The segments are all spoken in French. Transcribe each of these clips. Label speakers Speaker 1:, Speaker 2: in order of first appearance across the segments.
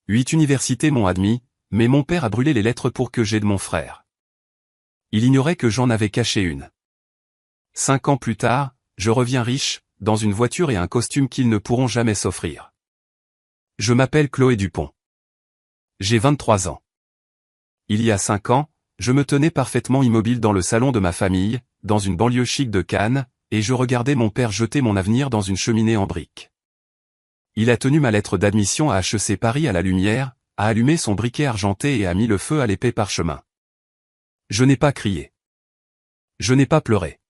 Speaker 1: 8 universités m'ont admis, mais mon père a brûlé les lettres pour que j'aide mon frère. Il ignorait que j'en avais caché une. 5 ans plus tard, je reviens riche, dans une voiture et un costume qu'ils ne pourront jamais s'offrir. Je m'appelle Chloé Dupont. J'ai 23 ans. Il y a 5 ans, je me tenais parfaitement immobile dans le salon de ma famille, dans une banlieue chic de Cannes, et je regardais mon père jeter mon avenir dans une cheminée en briques. Il a tenu ma lettre d'admission à HEC Paris à la lumière, a allumé son briquet argenté et a mis le feu à l'épais parchemin. Je n'ai pas crié. Je n'ai pas pleuré.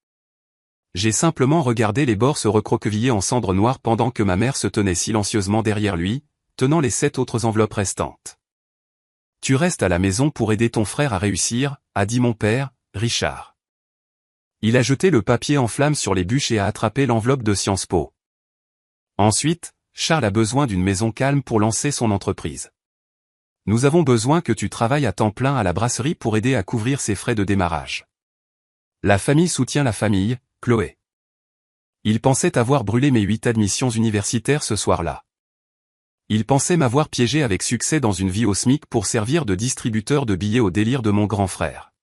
Speaker 1: J'ai simplement regardé les bords se recroqueviller en cendres noires pendant que ma mère se tenait silencieusement derrière lui, tenant les 7 autres enveloppes restantes. « Tu restes à la maison pour aider ton frère à réussir », a dit mon père, Richard. Il a jeté le papier en flammes sur les bûches et a attrapé l'enveloppe de Sciences Po. Ensuite, Charles a besoin d'une maison calme pour lancer son entreprise. Nous avons besoin que tu travailles à temps plein à la brasserie pour aider à couvrir ses frais de démarrage. La famille soutient la famille, Chloé. Il pensait avoir brûlé mes 8 admissions universitaires ce soir-là. Il pensait m'avoir piégé avec succès dans une vie au SMIC pour servir de distributeur de billets au délire de mon grand frère.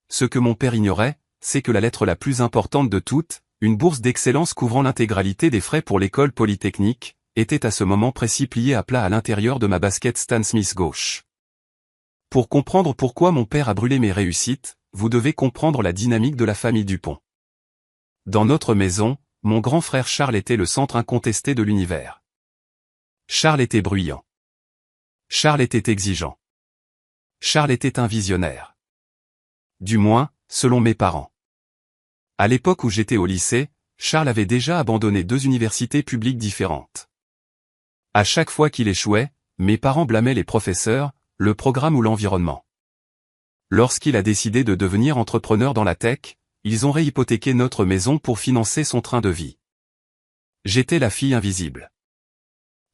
Speaker 1: Ce que mon père ignorait, c'est que la lettre la plus importante de toutes, une bourse d'excellence couvrant l'intégralité des frais pour l'école polytechnique, était à ce moment précis pliée à plat à l'intérieur de ma basket Stan Smith gauche. Pour comprendre pourquoi mon père a brûlé mes réussites, vous devez comprendre la dynamique de la famille Dupont. Dans notre maison, mon grand frère Charles était le centre incontesté de l'univers. Charles était bruyant. Charles était exigeant. Charles était un visionnaire. Du moins, selon mes parents. À l'époque où j'étais au lycée, Charles avait déjà abandonné 2 universités publiques différentes. À chaque fois qu'il échouait, mes parents blâmaient les professeurs, le programme ou l'environnement. Lorsqu'il a décidé de devenir entrepreneur dans la tech, ils ont réhypothéqué notre maison pour financer son train de vie. J'étais la fille invisible.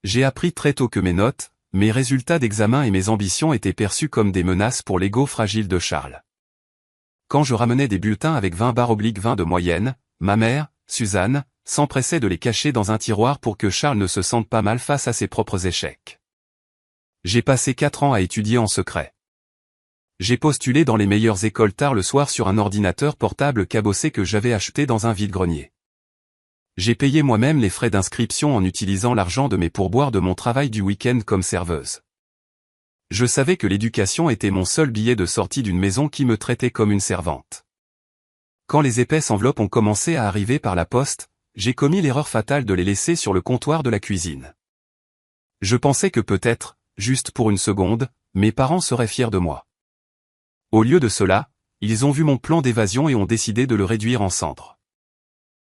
Speaker 1: J'ai appris très tôt que mes notes, mes résultats d'examen et mes ambitions étaient perçus comme des menaces pour l'ego fragile de Charles. Quand je ramenais des bulletins avec 20/20 de moyenne, ma mère, Suzanne, s'empressait de les cacher dans un tiroir pour que Charles ne se sente pas mal face à ses propres échecs. J'ai passé 4 ans à étudier en secret. J'ai postulé dans les meilleures écoles tard le soir sur un ordinateur portable cabossé que j'avais acheté dans un vide-grenier. J'ai payé moi-même les frais d'inscription en utilisant l'argent de mes pourboires de mon travail du week-end comme serveuse. Je savais que l'éducation était mon seul billet de sortie d'une maison qui me traitait comme une servante. Quand les épaisses enveloppes ont commencé à arriver par la poste, j'ai commis l'erreur fatale de les laisser sur le comptoir de la cuisine. Je pensais que peut-être, juste pour une seconde, mes parents seraient fiers de moi. Au lieu de cela, ils ont vu mon plan d'évasion et ont décidé de le réduire en cendres.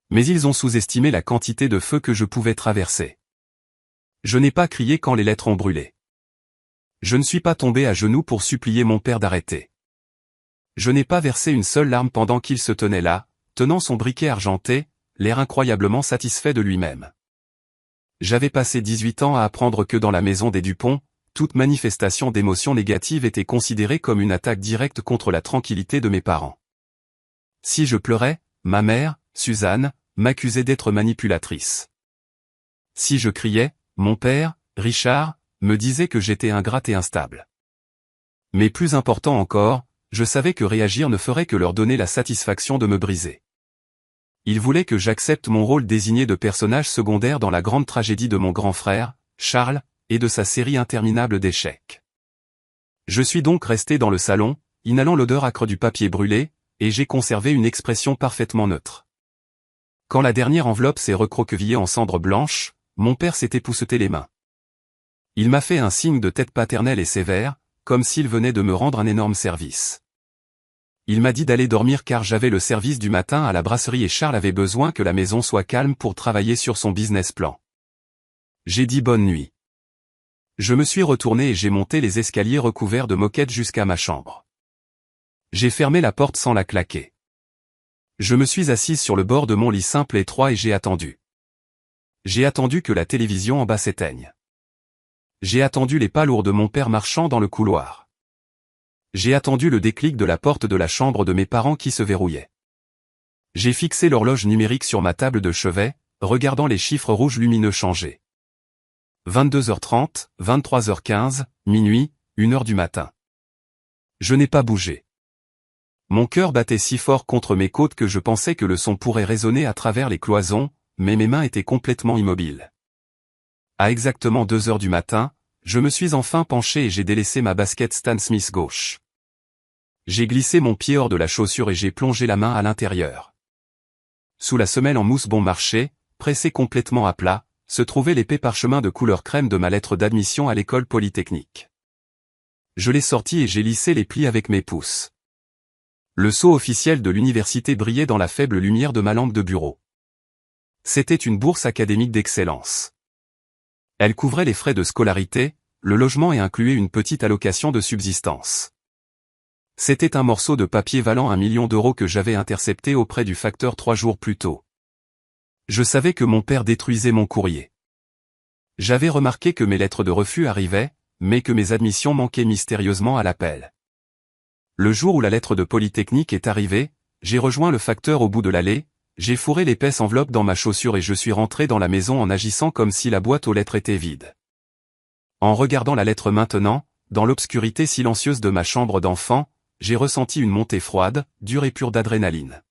Speaker 1: Mais ils ont sous-estimé la quantité de feu que je pouvais traverser. Je n'ai pas crié quand les lettres ont brûlé. Je ne suis pas tombé à genoux pour supplier mon père d'arrêter. Je n'ai pas versé une seule larme pendant qu'il se tenait là, tenant son briquet argenté, l'air incroyablement satisfait de lui-même. J'avais passé 18 ans à apprendre que dans la maison des Dupont, toute manifestation d'émotions négatives était considérée comme une attaque directe contre la tranquillité de mes parents. Si je pleurais, ma mère, Suzanne, m'accusait d'être manipulatrice. Si je criais, mon père, Richard, me disait que j'étais ingrate et instable. Mais plus important encore, je savais que réagir ne ferait que leur donner la satisfaction de me briser. Ils voulaient que j'accepte mon rôle désigné de personnage secondaire dans la grande tragédie de mon grand frère, Charles, et de sa série interminable d'échecs. Je suis donc resté dans le salon, inhalant l'odeur âcre du papier brûlé, et j'ai conservé une expression parfaitement neutre. Quand la dernière enveloppe s'est recroquevillée en cendres blanches, mon père s'est épousseté les mains. Il m'a fait un signe de tête paternel et sévère, comme s'il venait de me rendre un énorme service. Il m'a dit d'aller dormir car j'avais le service du matin à la brasserie et Charles avait besoin que la maison soit calme pour travailler sur son business plan. J'ai dit bonne nuit. Je me suis retourné et j'ai monté les escaliers recouverts de moquettes jusqu'à ma chambre. J'ai fermé la porte sans la claquer. Je me suis assise sur le bord de mon lit simple et étroit et j'ai attendu. J'ai attendu que la télévision en bas s'éteigne. J'ai attendu les pas lourds de mon père marchant dans le couloir. J'ai attendu le déclic de la porte de la chambre de mes parents qui se verrouillait. J'ai fixé l'horloge numérique sur ma table de chevet, regardant les chiffres rouges lumineux changer. 22h30, 23h15, minuit, 1h du matin. Je n'ai pas bougé. Mon cœur battait si fort contre mes côtes que je pensais que le son pourrait résonner à travers les cloisons, mais mes mains étaient complètement immobiles. À exactement 2h du matin, je me suis enfin penché et j'ai délaissé ma basket Stan Smith gauche. J'ai glissé mon pied hors de la chaussure et j'ai plongé la main à l'intérieur. Sous la semelle en mousse bon marché, pressée complètement à plat, se trouvait l'épais parchemin de couleur crème de ma lettre d'admission à l'école polytechnique. Je l'ai sorti et j'ai lissé les plis avec mes pouces. Le sceau officiel de l'université brillait dans la faible lumière de ma lampe de bureau. C'était une bourse académique d'excellence. Elle couvrait les frais de scolarité, le logement et incluait une petite allocation de subsistance. C'était un morceau de papier valant 1 million d'euros que j'avais intercepté auprès du facteur 3 jours plus tôt. Je savais que mon père détruisait mon courrier. J'avais remarqué que mes lettres de refus arrivaient, mais que mes admissions manquaient mystérieusement à l'appel. Le jour où la lettre de Polytechnique est arrivée, j'ai rejoint le facteur au bout de l'allée, j'ai fourré l'épaisse enveloppe dans ma chaussure et je suis rentré dans la maison en agissant comme si la boîte aux lettres était vide. En regardant la lettre maintenant, dans l'obscurité silencieuse de ma chambre d'enfant, j'ai ressenti une montée froide, dure et pure d'adrénaline.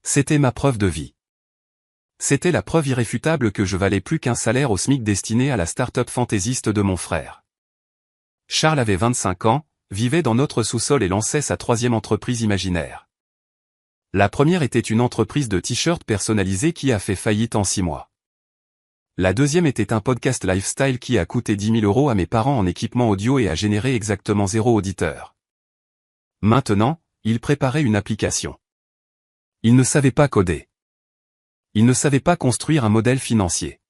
Speaker 1: C'était ma preuve de vie. C'était la preuve irréfutable que je valais plus qu'un salaire au SMIC destiné à la start-up fantaisiste de mon frère. Charles avait 25 ans, vivait dans notre sous-sol et lançait sa 3e entreprise imaginaire. La première était une entreprise de t-shirts personnalisés qui a fait faillite en 6 mois. La deuxième était un podcast lifestyle qui a coûté 10 000 € à mes parents en équipement audio et a généré exactement 0 auditeur. Maintenant, il préparait une application. Il ne savait pas coder. Il ne savait pas construire un modèle financier.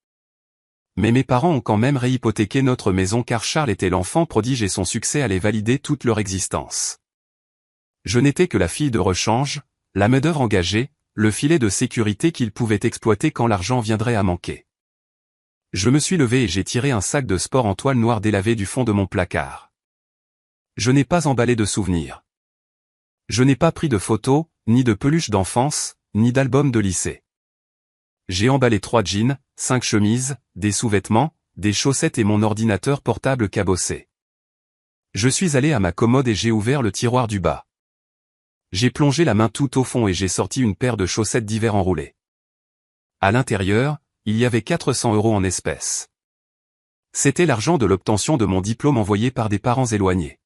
Speaker 1: Mais mes parents ont quand même réhypothéqué notre maison car Charles était l'enfant prodige et son succès allait valider toute leur existence. Je n'étais que la fille de rechange, la main-d'œuvre engagée, le filet de sécurité qu'ils pouvaient exploiter quand l'argent viendrait à manquer. Je me suis levé et j'ai tiré un sac de sport en toile noire délavé du fond de mon placard. Je n'ai pas emballé de souvenirs. Je n'ai pas pris de photos, ni de peluches d'enfance, ni d'albums de lycée. J'ai emballé 3 jeans, 5 chemises, des sous-vêtements, des chaussettes et mon ordinateur portable cabossé. Je suis allé à ma commode et j'ai ouvert le tiroir du bas. J'ai plongé la main tout au fond et j'ai sorti une paire de chaussettes d'hiver enroulées. À l'intérieur, il y avait 400 € en espèces. C'était l'argent de l'obtention de mon diplôme envoyé par des parents éloignés.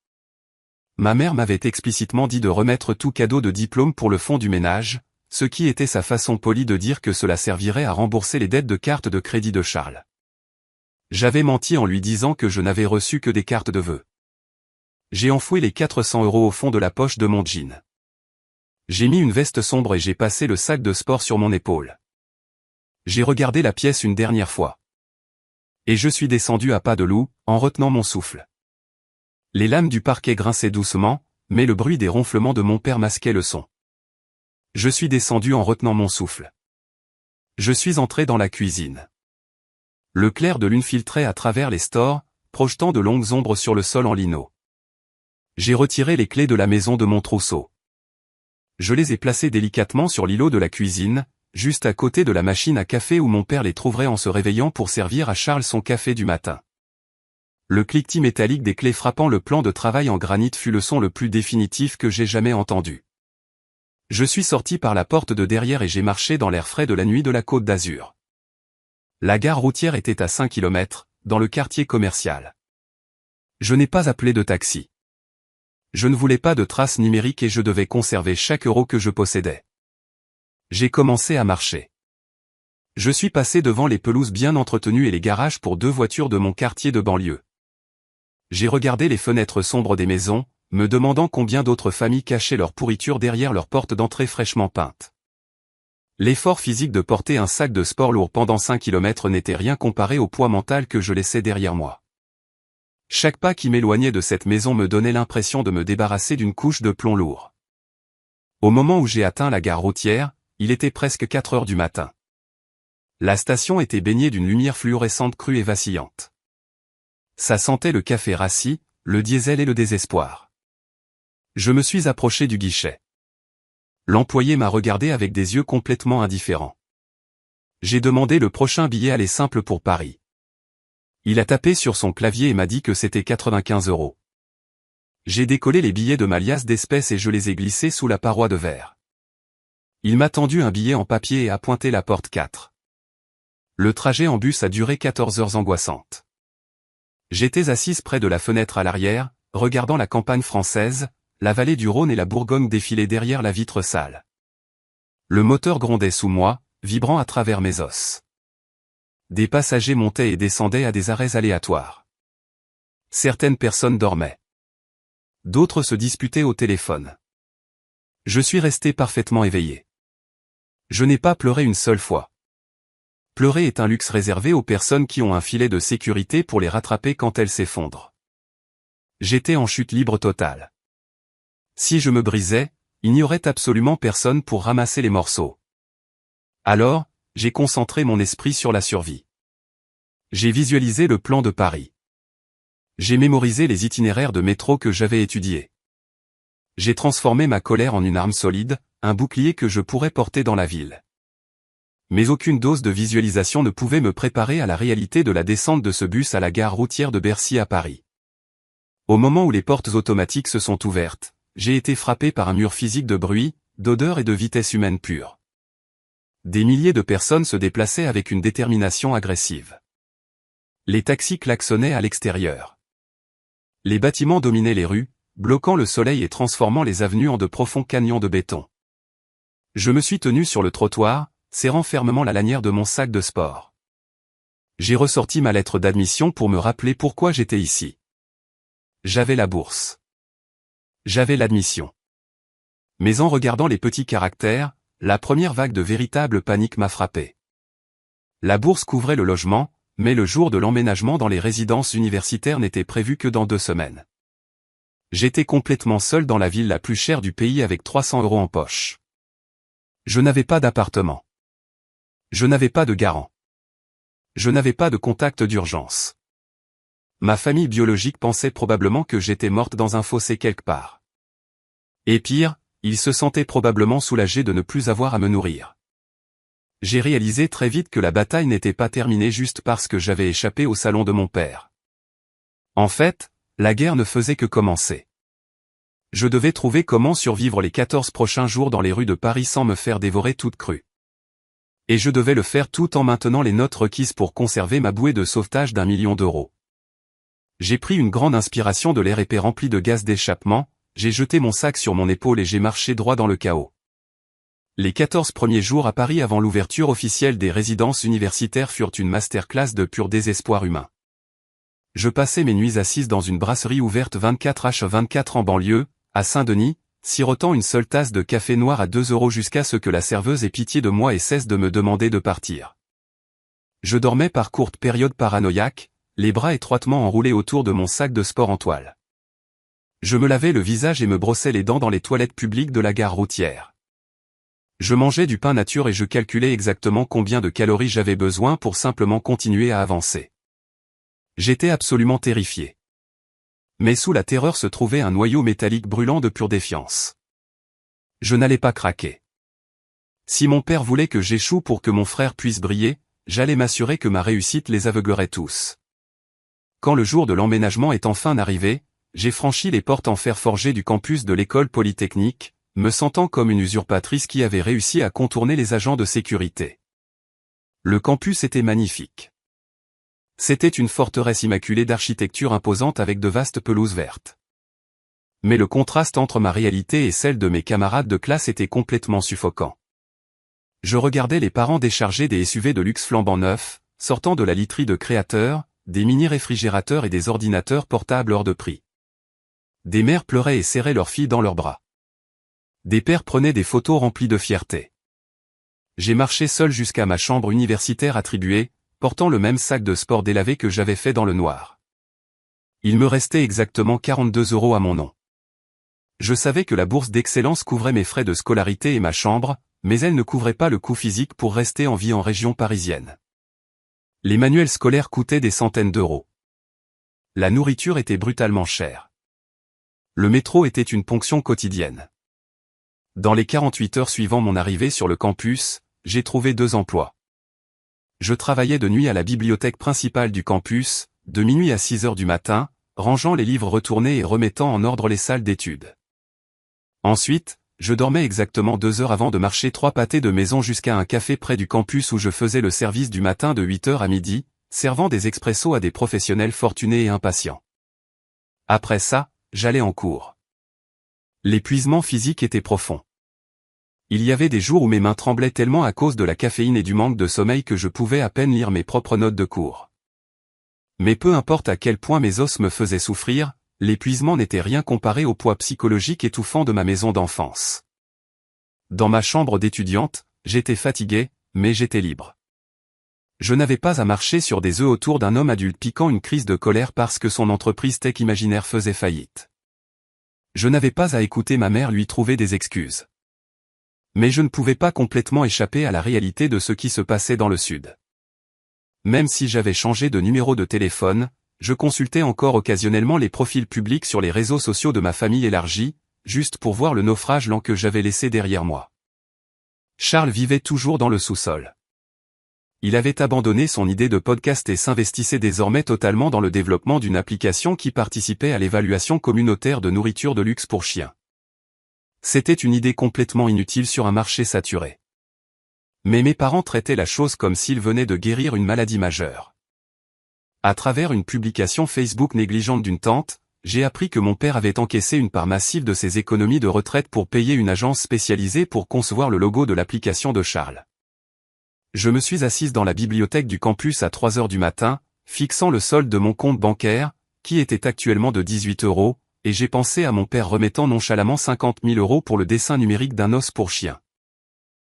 Speaker 1: Ma mère m'avait explicitement dit de remettre tout cadeau de diplôme pour le fonds du ménage, ce qui était sa façon polie de dire que cela servirait à rembourser les dettes de carte de crédit de Charles. J'avais menti en lui disant que je n'avais reçu que des cartes de vœux. J'ai enfoui les 400 € au fond de la poche de mon jean. J'ai mis une veste sombre et j'ai passé le sac de sport sur mon épaule. J'ai regardé la pièce une dernière fois. Et je suis descendu à pas de loup, en retenant mon souffle. Les lames du parquet grinçaient doucement, mais le bruit des ronflements de mon père masquait le son. Je suis descendu en retenant mon souffle. Je suis entré dans la cuisine. Le clair de lune filtrait à travers les stores, projetant de longues ombres sur le sol en lino. J'ai retiré les clés de la maison de mon trousseau. Je les ai placées délicatement sur l'îlot de la cuisine, juste à côté de la machine à café où mon père les trouverait en se réveillant pour servir à Charles son café du matin. Le cliquetis métallique des clés frappant le plan de travail en granit fut le son le plus définitif que j'ai jamais entendu. Je suis sorti par la porte de derrière et j'ai marché dans l'air frais de la nuit de la Côte d'Azur. La gare routière était à 5 km, dans le quartier commercial. Je n'ai pas appelé de taxi. Je ne voulais pas de traces numériques et je devais conserver chaque euro que je possédais. J'ai commencé à marcher. Je suis passé devant les pelouses bien entretenues et les garages pour 2 voitures de mon quartier de banlieue. J'ai regardé les fenêtres sombres des maisons, me demandant combien d'autres familles cachaient leur pourriture derrière leurs portes d'entrée fraîchement peintes. L'effort physique de porter un sac de sport lourd pendant 5 km n'était rien comparé au poids mental que je laissais derrière moi. Chaque pas qui m'éloignait de cette maison me donnait l'impression de me débarrasser d'une couche de plomb lourd. Au moment où j'ai atteint la gare routière, il était presque 4 heures du matin. La station était baignée d'une lumière fluorescente crue et vacillante. Ça sentait le café rassis, le diesel et le désespoir. Je me suis approché du guichet. L'employé m'a regardé avec des yeux complètement indifférents. J'ai demandé le prochain billet aller simple pour Paris. Il a tapé sur son clavier et m'a dit que c'était 95 €. J'ai décollé les billets de ma liasse d'espèces et je les ai glissés sous la paroi de verre. Il m'a tendu un billet en papier et a pointé la porte 4. Le trajet en bus a duré 14 heures angoissantes. J'étais assise près de la fenêtre à l'arrière, regardant la campagne française, la vallée du Rhône et la Bourgogne défiler derrière la vitre sale. Le moteur grondait sous moi, vibrant à travers mes os. Des passagers montaient et descendaient à des arrêts aléatoires. Certaines personnes dormaient. D'autres se disputaient au téléphone. Je suis resté parfaitement éveillé. Je n'ai pas pleuré une seule fois. Pleurer est un luxe réservé aux personnes qui ont un filet de sécurité pour les rattraper quand elles s'effondrent. J'étais en chute libre totale. Si je me brisais, il n'y aurait absolument personne pour ramasser les morceaux. Alors, j'ai concentré mon esprit sur la survie. J'ai visualisé le plan de Paris. J'ai mémorisé les itinéraires de métro que j'avais étudiés. J'ai transformé ma colère en une arme solide, un bouclier que je pourrais porter dans la ville. Mais aucune dose de visualisation ne pouvait me préparer à la réalité de la descente de ce bus à la gare routière de Bercy à Paris. Au moment où les portes automatiques se sont ouvertes, j'ai été frappé par un mur physique de bruit, d'odeur et de vitesse humaine pure. Des milliers de personnes se déplaçaient avec une détermination agressive. Les taxis klaxonnaient à l'extérieur. Les bâtiments dominaient les rues, bloquant le soleil et transformant les avenues en de profonds canyons de béton. Je me suis tenu sur le trottoir, serrant fermement la lanière de mon sac de sport. J'ai ressorti ma lettre d'admission pour me rappeler pourquoi j'étais ici. J'avais la bourse. J'avais l'admission. Mais en regardant les petits caractères, la première vague de véritable panique m'a frappé. La bourse couvrait le logement, mais le jour de l'emménagement dans les résidences universitaires n'était prévu que dans 2 semaines. J'étais complètement seul dans la ville la plus chère du pays avec 300 € en poche. Je n'avais pas d'appartement. Je n'avais pas de garant. Je n'avais pas de contact d'urgence. Ma famille biologique pensait probablement que j'étais morte dans un fossé quelque part. Et pire, ils se sentaient probablement soulagés de ne plus avoir à me nourrir. J'ai réalisé très vite que la bataille n'était pas terminée juste parce que j'avais échappé au salon de mon père. En fait, la guerre ne faisait que commencer. Je devais trouver comment survivre les 14 prochains jours dans les rues de Paris sans me faire dévorer toute crue. Et je devais le faire tout en maintenant les notes requises pour conserver ma bouée de sauvetage d'1 million d'euros. J'ai pris une grande inspiration de l'air épais rempli de gaz d'échappement, j'ai jeté mon sac sur mon épaule et j'ai marché droit dans le chaos. Les 14 premiers jours à Paris avant l'ouverture officielle des résidences universitaires furent une masterclass de pur désespoir humain. Je passais mes nuits assise dans une brasserie ouverte 24h24 en banlieue, à Saint-Denis, sirotant une seule tasse de café noir à 2 € jusqu'à ce que la serveuse ait pitié de moi et cesse de me demander de partir. Je dormais par courtes périodes paranoïaques, les bras étroitement enroulés autour de mon sac de sport en toile. Je me lavais le visage et me brossais les dents dans les toilettes publiques de la gare routière. Je mangeais du pain nature et je calculais exactement combien de calories j'avais besoin pour simplement continuer à avancer. J'étais absolument terrifié. Mais sous la terreur se trouvait un noyau métallique brûlant de pure défiance. Je n'allais pas craquer. Si mon père voulait que j'échoue pour que mon frère puisse briller, j'allais m'assurer que ma réussite les aveuglerait tous. Quand le jour de l'emménagement est enfin arrivé, j'ai franchi les portes en fer forgé du campus de l'école polytechnique, me sentant comme une usurpatrice qui avait réussi à contourner les agents de sécurité. Le campus était magnifique. C'était une forteresse immaculée d'architecture imposante avec de vastes pelouses vertes. Mais le contraste entre ma réalité et celle de mes camarades de classe était complètement suffocant. Je regardais les parents décharger des SUV de luxe flambant neufs, sortant de la literie de créateurs, des mini-réfrigérateurs et des ordinateurs portables hors de prix. Des mères pleuraient et serraient leurs filles dans leurs bras. Des pères prenaient des photos remplies de fierté. J'ai marché seul jusqu'à ma chambre universitaire attribuée, portant le même sac de sport délavé que j'avais fait dans le noir. Il me restait exactement 42 € à mon nom. Je savais que la bourse d'excellence couvrait mes frais de scolarité et ma chambre, mais elle ne couvrait pas le coût physique pour rester en vie en région parisienne. Les manuels scolaires coûtaient des centaines d'euros. La nourriture était brutalement chère. Le métro était une ponction quotidienne. Dans les 48 heures suivant mon arrivée sur le campus, j'ai trouvé 2 emplois. Je travaillais de nuit à la bibliothèque principale du campus, de minuit à 6 heures du matin, rangeant les livres retournés et remettant en ordre les salles d'études. Ensuite, je dormais exactement 2 heures avant de marcher 3 pâtés de maison jusqu'à un café près du campus où je faisais le service du matin de 8 heures à midi, servant des expressos à des professionnels fortunés et impatients. Après ça, j'allais en cours. L'épuisement physique était profond. Il y avait des jours où mes mains tremblaient tellement à cause de la caféine et du manque de sommeil que je pouvais à peine lire mes propres notes de cours. Mais peu importe à quel point mes os me faisaient souffrir, l'épuisement n'était rien comparé au poids psychologique étouffant de ma maison d'enfance. Dans ma chambre d'étudiante, j'étais fatigué, mais j'étais libre. Je n'avais pas à marcher sur des œufs autour d'un homme adulte piquant une crise de colère parce que son entreprise tech imaginaire faisait faillite. Je n'avais pas à écouter ma mère lui trouver des excuses. Mais je ne pouvais pas complètement échapper à la réalité de ce qui se passait dans le Sud. Même si j'avais changé de numéro de téléphone, je consultais encore occasionnellement les profils publics sur les réseaux sociaux de ma famille élargie, juste pour voir le naufrage lent que j'avais laissé derrière moi. Charles vivait toujours dans le sous-sol. Il avait abandonné son idée de podcast et s'investissait désormais totalement dans le développement d'une application qui participait à l'évaluation communautaire de nourriture de luxe pour chiens. C'était une idée complètement inutile sur un marché saturé. Mais mes parents traitaient la chose comme s'ils venaient de guérir une maladie majeure. À travers une publication Facebook négligente d'une tante, j'ai appris que mon père avait encaissé une part massive de ses économies de retraite pour payer une agence spécialisée pour concevoir le logo de l'application de Charles. Je me suis assise dans la bibliothèque du campus à 3 heures du matin, fixant le solde de mon compte bancaire, qui était actuellement de 18 €, et j'ai pensé à mon père remettant nonchalamment 50 000 € pour le dessin numérique d'un os pour chien.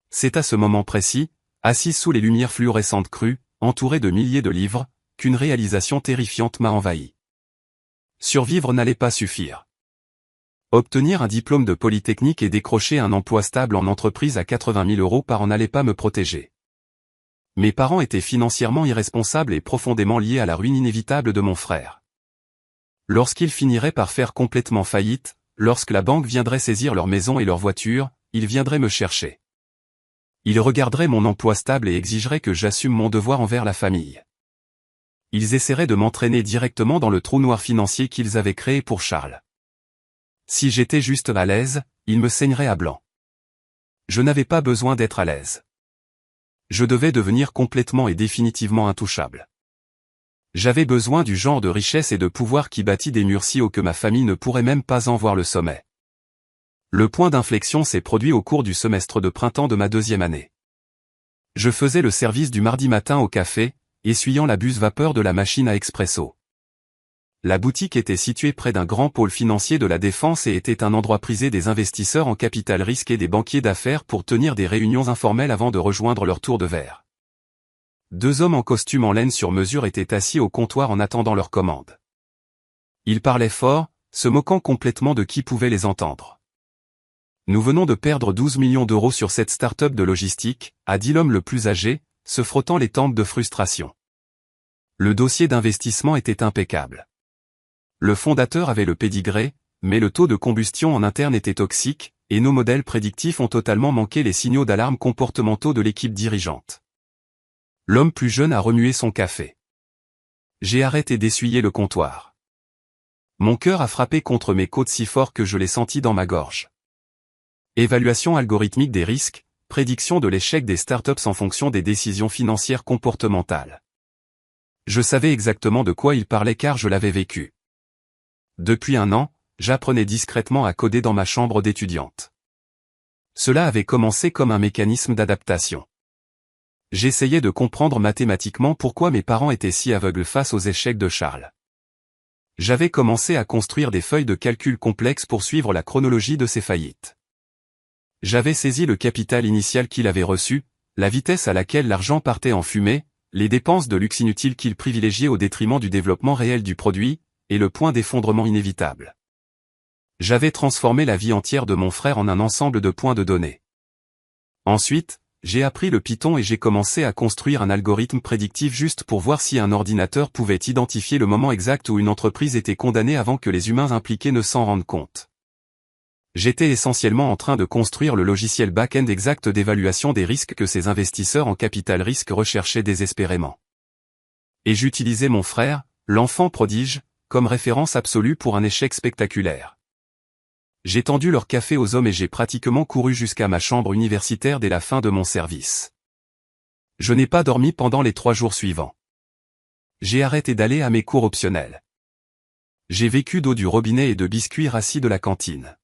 Speaker 1: C'est à ce moment précis, assise sous les lumières fluorescentes crues, entourée de milliers de livres, qu'une réalisation terrifiante m'a envahi. Survivre n'allait pas suffire. Obtenir un diplôme de Polytechnique et décrocher un emploi stable en entreprise à 80 000 € par an n'allait pas me protéger. Mes parents étaient financièrement irresponsables et profondément liés à la ruine inévitable de mon frère. Lorsqu'ils finiraient par faire complètement faillite, lorsque la banque viendrait saisir leur maison et leur voiture, ils viendraient me chercher. Ils regarderaient mon emploi stable et exigeraient que j'assume mon devoir envers la famille. Ils essaieraient de m'entraîner directement dans le trou noir financier qu'ils avaient créé pour Charles. Si j'étais juste à l'aise, ils me saigneraient à blanc. Je n'avais pas besoin d'être à l'aise. Je devais devenir complètement et définitivement intouchable. J'avais besoin du genre de richesse et de pouvoir qui bâtit des murs si hauts que ma famille ne pourrait même pas en voir le sommet. Le point d'inflexion s'est produit au cours du semestre de printemps de ma 2e année. Je faisais le service du mardi matin au café, essuyant la buse vapeur de la machine à expresso. La boutique était située près d'un grand pôle financier de la Défense et était un endroit prisé des investisseurs en capital risque et des banquiers d'affaires pour tenir des réunions informelles avant de rejoindre leur tour de verre. 2 hommes en costume en laine sur mesure étaient assis au comptoir en attendant leur commande. Ils parlaient fort, se moquant complètement de qui pouvait les entendre. Nous venons de perdre 12 millions d'euros sur cette start-up de logistique, a dit l'homme le plus âgé, se frottant les tempes de frustration. Le dossier d'investissement était impeccable. Le fondateur avait le pédigré, mais le taux de combustion en interne était toxique, et nos modèles prédictifs ont totalement manqué les signaux d'alarme comportementaux de l'équipe dirigeante. L'homme plus jeune a remué son café. J'ai arrêté d'essuyer le comptoir. Mon cœur a frappé contre mes côtes si fort que je l'ai senti dans ma gorge. Évaluation algorithmique des risques, prédiction de l'échec des startups en fonction des décisions financières comportementales. Je savais exactement de quoi il parlait car je l'avais vécu. Depuis 1 an, j'apprenais discrètement à coder dans ma chambre d'étudiante. Cela avait commencé comme un mécanisme d'adaptation. J'essayais de comprendre mathématiquement pourquoi mes parents étaient si aveugles face aux échecs de Charles. J'avais commencé à construire des feuilles de calcul complexes pour suivre la chronologie de ses faillites. J'avais saisi le capital initial qu'il avait reçu, la vitesse à laquelle l'argent partait en fumée, les dépenses de luxe inutiles qu'il privilégiait au détriment du développement réel du produit, et le point d'effondrement inévitable. J'avais transformé la vie entière de mon frère en un ensemble de points de données. Ensuite, j'ai appris le Python et j'ai commencé à construire un algorithme prédictif juste pour voir si un ordinateur pouvait identifier le moment exact où une entreprise était condamnée avant que les humains impliqués ne s'en rendent compte. J'étais essentiellement en train de construire le logiciel back-end exact d'évaluation des risques que ces investisseurs en capital risque recherchaient désespérément. Et j'utilisais mon frère, l'enfant prodige, comme référence absolue pour un échec spectaculaire. J'ai tendu leur café aux hommes et j'ai pratiquement couru jusqu'à ma chambre universitaire dès la fin de mon service. Je n'ai pas dormi pendant les 3 jours suivants. J'ai arrêté d'aller à mes cours optionnels. J'ai vécu d'eau du robinet et de biscuits rassis de la cantine.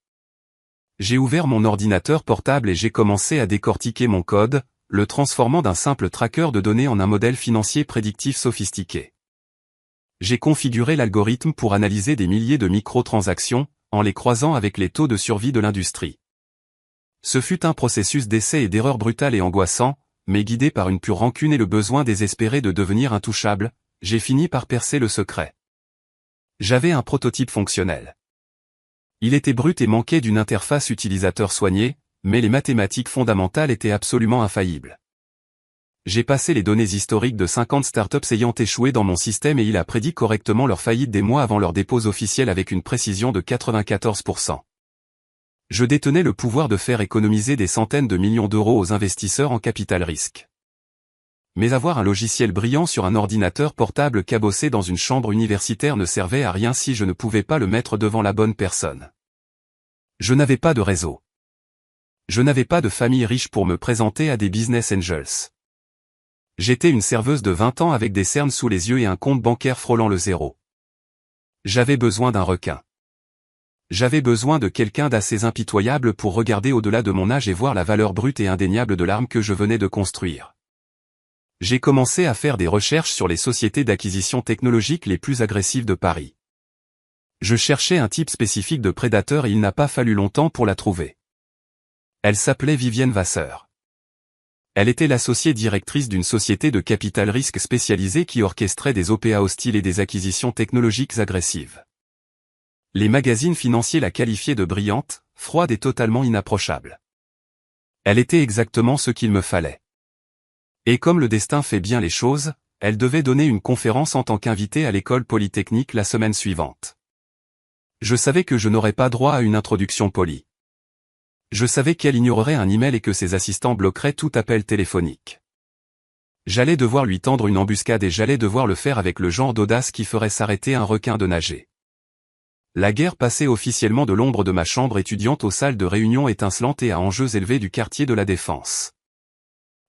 Speaker 1: J'ai ouvert mon ordinateur portable et j'ai commencé à décortiquer mon code, le transformant d'un simple tracker de données en un modèle financier prédictif sophistiqué. J'ai configuré l'algorithme pour analyser des milliers de microtransactions, en les croisant avec les taux de survie de l'industrie. Ce fut un processus d'essai et d'erreur brutal et angoissant, mais guidé par une pure rancune et le besoin désespéré de devenir intouchable, j'ai fini par percer le secret. J'avais un prototype fonctionnel. Il était brut et manquait d'une interface utilisateur soignée, mais les mathématiques fondamentales étaient absolument infaillibles. J'ai passé les données historiques de 50 startups ayant échoué dans mon système et il a prédit correctement leur faillite des mois avant leur dépose officielle avec une précision de 94%. Je détenais le pouvoir de faire économiser des centaines de millions d'euros aux investisseurs en capital risque. Mais avoir un logiciel brillant sur un ordinateur portable cabossé dans une chambre universitaire ne servait à rien si je ne pouvais pas le mettre devant la bonne personne. Je n'avais pas de réseau. Je n'avais pas de famille riche pour me présenter à des business angels. J'étais une serveuse de 20 ans avec des cernes sous les yeux et un compte bancaire frôlant le zéro. J'avais besoin d'un requin. J'avais besoin de quelqu'un d'assez impitoyable pour regarder au-delà de mon âge et voir la valeur brute et indéniable de l'arme que je venais de construire. J'ai commencé à faire des recherches sur les sociétés d'acquisition technologique les plus agressives de Paris. Je cherchais un type spécifique de prédateur et il n'a pas fallu longtemps pour la trouver. Elle s'appelait Vivienne Vasseur. Elle était l'associée directrice d'une société de capital risque spécialisée qui orchestrait des OPA hostiles et des acquisitions technologiques agressives. Les magazines financiers la qualifiaient de brillante, froide et totalement inapprochable. Elle était exactement ce qu'il me fallait. Et comme le destin fait bien les choses, elle devait donner une conférence en tant qu'invitée à l'école polytechnique la semaine suivante. Je savais que je n'aurais pas droit à une introduction polie. Je savais qu'elle ignorerait un email et que ses assistants bloqueraient tout appel téléphonique. J'allais devoir lui tendre une embuscade et j'allais devoir le faire avec le genre d'audace qui ferait s'arrêter un requin de nager. La guerre passait officiellement de l'ombre de ma chambre étudiante aux salles de réunion étincelantes et à enjeux élevés du quartier de la Défense.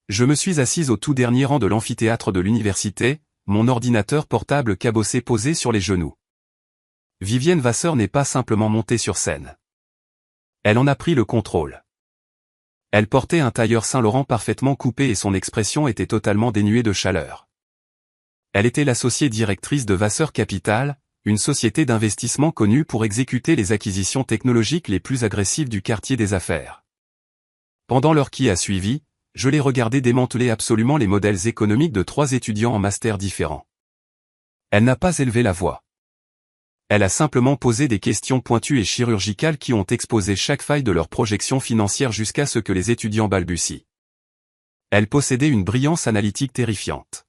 Speaker 1: Je me suis assise au tout dernier rang de l'amphithéâtre de l'université, mon ordinateur portable cabossé posé sur les genoux. Vivienne Vasseur n'est pas simplement montée sur scène. Elle en a pris le contrôle. Elle portait un tailleur Saint-Laurent parfaitement coupé et son expression était totalement dénuée de chaleur. Elle était l'associée directrice de Vasseur Capital, une société d'investissement connue pour exécuter les acquisitions technologiques les plus agressives du quartier des affaires. Pendant l'heure qui a suivi, je l'ai regardé démanteler absolument les modèles économiques de 3 étudiants en master différents. Elle n'a pas élevé la voix. Elle a simplement posé des questions pointues et chirurgicales qui ont exposé chaque faille de leur projection financière jusqu'à ce que les étudiants balbutient. Elle possédait une brillance analytique terrifiante.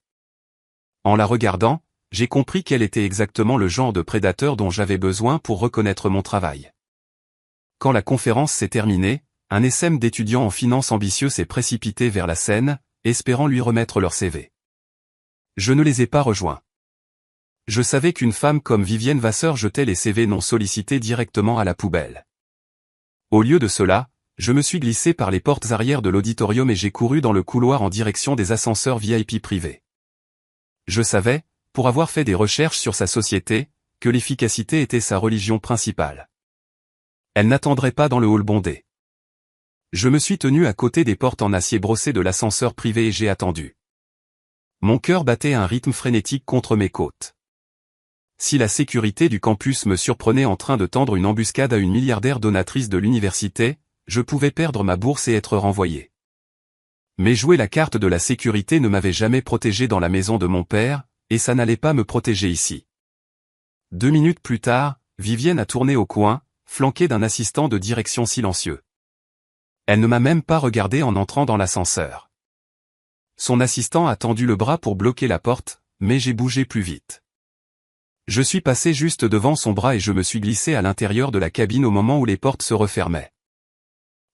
Speaker 1: En la regardant, j'ai compris qu'elle était exactement le genre de prédateur dont j'avais besoin pour reconnaître mon travail. Quand la conférence s'est terminée, un essaim d'étudiants en finance ambitieux s'est précipité vers la scène, espérant lui remettre leur CV. Je ne les ai pas rejoints. Je savais qu'une femme comme Vivienne Vasseur jetait les CV non sollicités directement à la poubelle. Au lieu de cela, je me suis glissé par les portes arrière de l'auditorium et j'ai couru dans le couloir en direction des ascenseurs VIP privés. Je savais, pour avoir fait des recherches sur sa société, que l'efficacité était sa religion principale. Elle n'attendrait pas dans le hall bondé. Je me suis tenu à côté des portes en acier brossé de l'ascenseur privé et j'ai attendu. Mon cœur battait à un rythme frénétique contre mes côtes. Si la sécurité du campus me surprenait en train de tendre une embuscade à une milliardaire donatrice de l'université, je pouvais perdre ma bourse et être renvoyé. Mais jouer la carte de la sécurité ne m'avait jamais protégé dans la maison de mon père, et ça n'allait pas me protéger ici. 2 minutes plus tard, Vivienne a tourné au coin, flanquée d'un assistant de direction silencieux. Elle ne m'a même pas regardé en entrant dans l'ascenseur. Son assistant a tendu le bras pour bloquer la porte, mais j'ai bougé plus vite. Je suis passé juste devant son bras et je me suis glissé à l'intérieur de la cabine au moment où les portes se refermaient.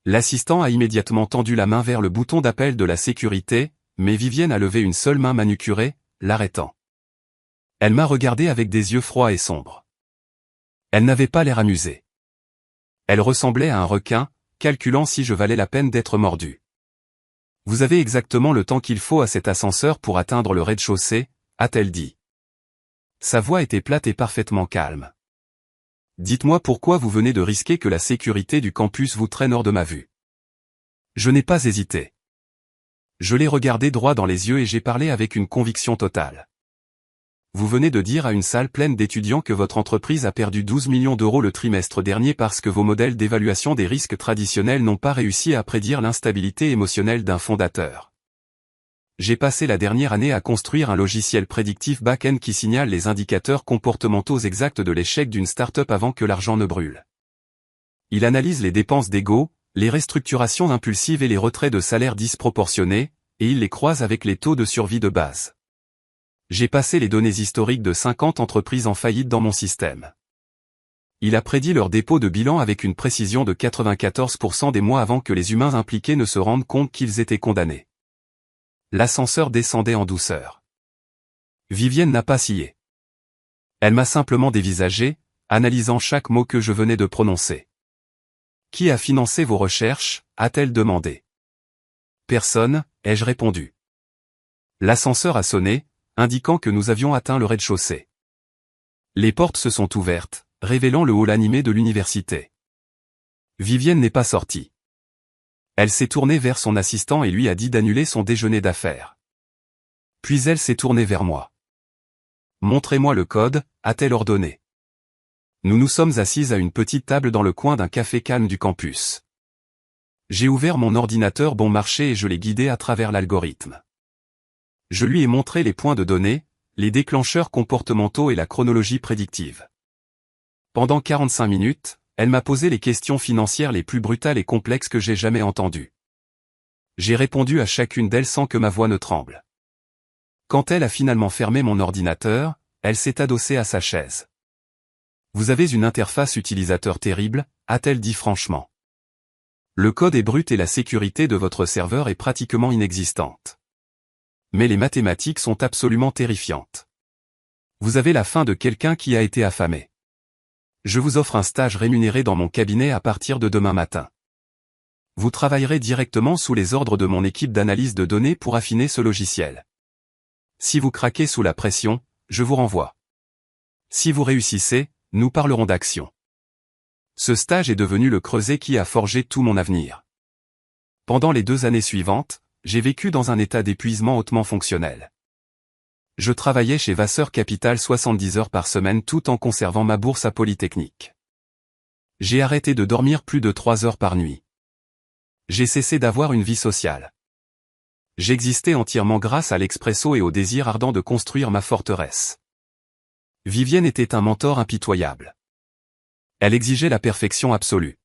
Speaker 1: L'assistant a immédiatement tendu la main vers le bouton d'appel de la sécurité, mais Vivienne a levé une seule main manucurée, l'arrêtant. Elle m'a regardé avec des yeux froids et sombres. Elle n'avait pas l'air amusée. Elle ressemblait à un requin, calculant si je valais la peine d'être mordu. Vous avez exactement le temps qu'il faut à cet ascenseur pour atteindre le rez-de-chaussée, a-t-elle dit. Sa voix était plate et parfaitement calme. Dites-moi pourquoi vous venez de risquer que la sécurité du campus vous traîne hors de ma vue. Je n'ai pas hésité. Je l'ai regardé droit dans les yeux et j'ai parlé avec une conviction totale. Vous venez de dire à une salle pleine d'étudiants que votre entreprise a perdu 12 millions d'euros le trimestre dernier parce que vos modèles d'évaluation des risques traditionnels n'ont pas réussi à prédire l'instabilité émotionnelle d'un fondateur. J'ai passé la dernière année à construire un logiciel prédictif back-end qui signale les indicateurs comportementaux exacts de l'échec d'une start-up avant que l'argent ne brûle. Il analyse les dépenses d'ego, les restructurations impulsives et les retraits de salaires disproportionnés, et il les croise avec les taux de survie de base. J'ai passé les données historiques de 50 entreprises en faillite dans mon système. Il a prédit leur dépôt de bilan avec une précision de 94% des mois avant que les humains impliqués ne se rendent compte qu'ils étaient condamnés. L'ascenseur descendait en douceur. Vivienne n'a pas scié. Elle m'a simplement dévisagé, analysant chaque mot que je venais de prononcer. Qui a financé vos recherches, a-t-elle demandé. Personne, ai-je répondu. L'ascenseur a sonné, indiquant que nous avions atteint le rez-de-chaussée. Les portes se sont ouvertes, révélant le hall animé de l'université. Vivienne n'est pas sortie. Elle s'est tournée vers son assistant et lui a dit d'annuler son déjeuner d'affaires. Puis elle s'est tournée vers moi. Montrez-moi le code, a-t-elle ordonné. Nous nous sommes assises à une petite table dans le coin d'un café calme du campus. J'ai ouvert mon ordinateur bon marché et je l'ai guidé à travers l'algorithme. Je lui ai montré les points de données, les déclencheurs comportementaux et la chronologie prédictive. Pendant 45 minutes, elle m'a posé les questions financières les plus brutales et complexes que j'ai jamais entendues. J'ai répondu à chacune d'elles sans que ma voix ne tremble. Quand elle a finalement fermé mon ordinateur, elle s'est adossée à sa chaise. Vous avez une interface utilisateur terrible, a-t-elle dit franchement. Le code est brut et la sécurité de votre serveur est pratiquement inexistante. Mais les mathématiques sont absolument terrifiantes. Vous avez la faim de quelqu'un qui a été affamé. Je vous offre un stage rémunéré dans mon cabinet à partir de demain matin. Vous travaillerez directement sous les ordres de mon équipe d'analyse de données pour affiner ce logiciel. Si vous craquez sous la pression, je vous renvoie. Si vous réussissez, nous parlerons d'action. Ce stage est devenu le creuset qui a forgé tout mon avenir. Pendant les 2 années suivantes, j'ai vécu dans un état d'épuisement hautement fonctionnel. Je travaillais chez Vasseur Capital 70 heures par semaine tout en conservant ma bourse à Polytechnique. J'ai arrêté de dormir plus de 3 heures par nuit. J'ai cessé d'avoir une vie sociale. J'existais entièrement grâce à l'expresso et au désir ardent de construire ma forteresse. Vivienne était un mentor impitoyable. Elle exigeait la perfection absolue.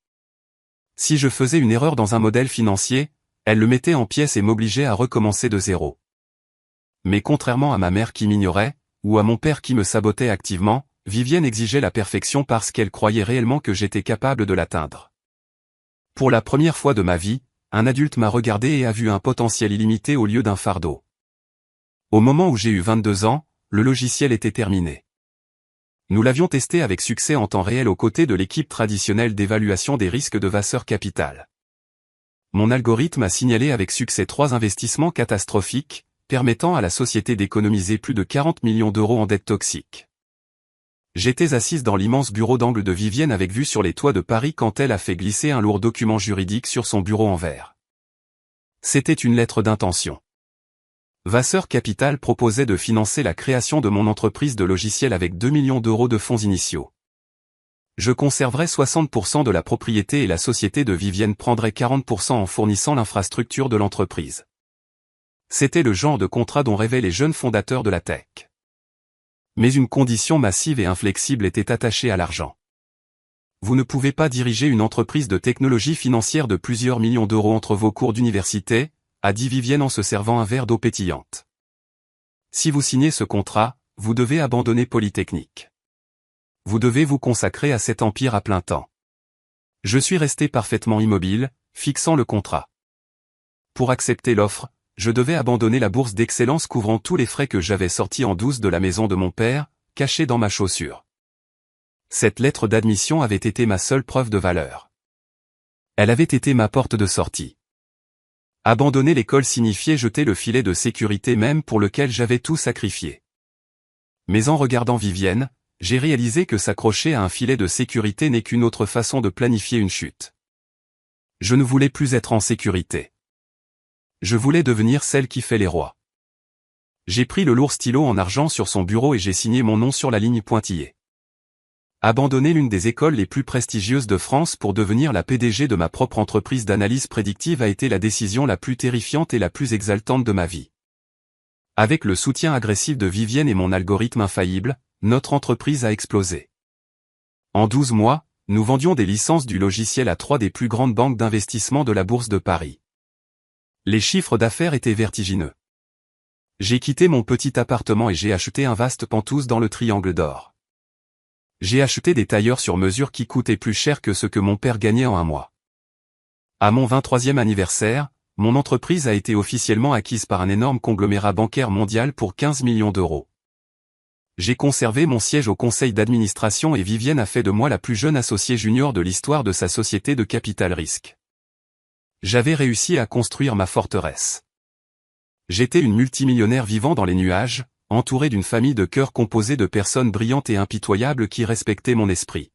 Speaker 1: Si je faisais une erreur dans un modèle financier, elle le mettait en pièces et m'obligeait à recommencer de zéro. Mais contrairement à ma mère qui m'ignorait, ou à mon père qui me sabotait activement, Vivienne exigeait la perfection parce qu'elle croyait réellement que j'étais capable de l'atteindre. Pour la première fois de ma vie, un adulte m'a regardé et a vu un potentiel illimité au lieu d'un fardeau. Au moment où j'ai eu 22 ans, le logiciel était terminé. Nous l'avions testé avec succès en temps réel aux côtés de l'équipe traditionnelle d'évaluation des risques de Vasseur Capital. Mon algorithme a signalé avec succès 3 investissements catastrophiques, permettant à la société d'économiser plus de 40 millions d'euros en dettes toxiques. J'étais assise dans l'immense bureau d'angle de Vivienne avec vue sur les toits de Paris quand elle a fait glisser un lourd document juridique sur son bureau en verre. C'était une lettre d'intention. Vasseur Capital proposait de financer la création de mon entreprise de logiciels avec 2 millions d'euros de fonds initiaux. Je conserverais 60% de la propriété et la société de Vivienne prendrait 40% en fournissant l'infrastructure de l'entreprise. C'était le genre de contrat dont rêvaient les jeunes fondateurs de la tech. Mais une condition massive et inflexible était attachée à l'argent. Vous ne pouvez pas diriger une entreprise de technologie financière de plusieurs millions d'euros entre vos cours d'université, a dit Vivienne en se servant un verre d'eau pétillante. Si vous signez ce contrat, vous devez abandonner Polytechnique. Vous devez vous consacrer à cet empire à plein temps. Je suis resté parfaitement immobile, fixant le contrat. Pour accepter l'offre, je devais abandonner la bourse d'excellence couvrant tous les frais que j'avais sortis en douce de la maison de mon père, cachée dans ma chaussure. Cette lettre d'admission avait été ma seule preuve de valeur. Elle avait été ma porte de sortie. Abandonner l'école signifiait jeter le filet de sécurité même pour lequel j'avais tout sacrifié. Mais en regardant Vivienne, j'ai réalisé que s'accrocher à un filet de sécurité n'est qu'une autre façon de planifier une chute. Je ne voulais plus être en sécurité. Je voulais devenir celle qui fait les rois. J'ai pris le lourd stylo en argent sur son bureau et j'ai signé mon nom sur la ligne pointillée. Abandonner l'une des écoles les plus prestigieuses de France pour devenir la PDG de ma propre entreprise d'analyse prédictive a été la décision la plus terrifiante et la plus exaltante de ma vie. Avec le soutien agressif de Vivienne et mon algorithme infaillible, notre entreprise a explosé. En 12 mois, nous vendions des licences du logiciel à 3 des plus grandes banques d'investissement de la Bourse de Paris. Les chiffres d'affaires étaient vertigineux. J'ai quitté mon petit appartement et j'ai acheté un vaste penthouse dans le Triangle d'Or. J'ai acheté des tailleurs sur mesure qui coûtaient plus cher que ce que mon père gagnait en un mois. À mon 23e anniversaire, mon entreprise a été officiellement acquise par un énorme conglomérat bancaire mondial pour 15 millions d'euros. J'ai conservé mon siège au conseil d'administration et Vivienne a fait de moi la plus jeune associée junior de l'histoire de sa société de capital risque. J'avais réussi à construire ma forteresse. J'étais une multimillionnaire vivant dans les nuages, entouré d'une famille de cœurs composée de personnes brillantes et impitoyables qui respectaient mon esprit.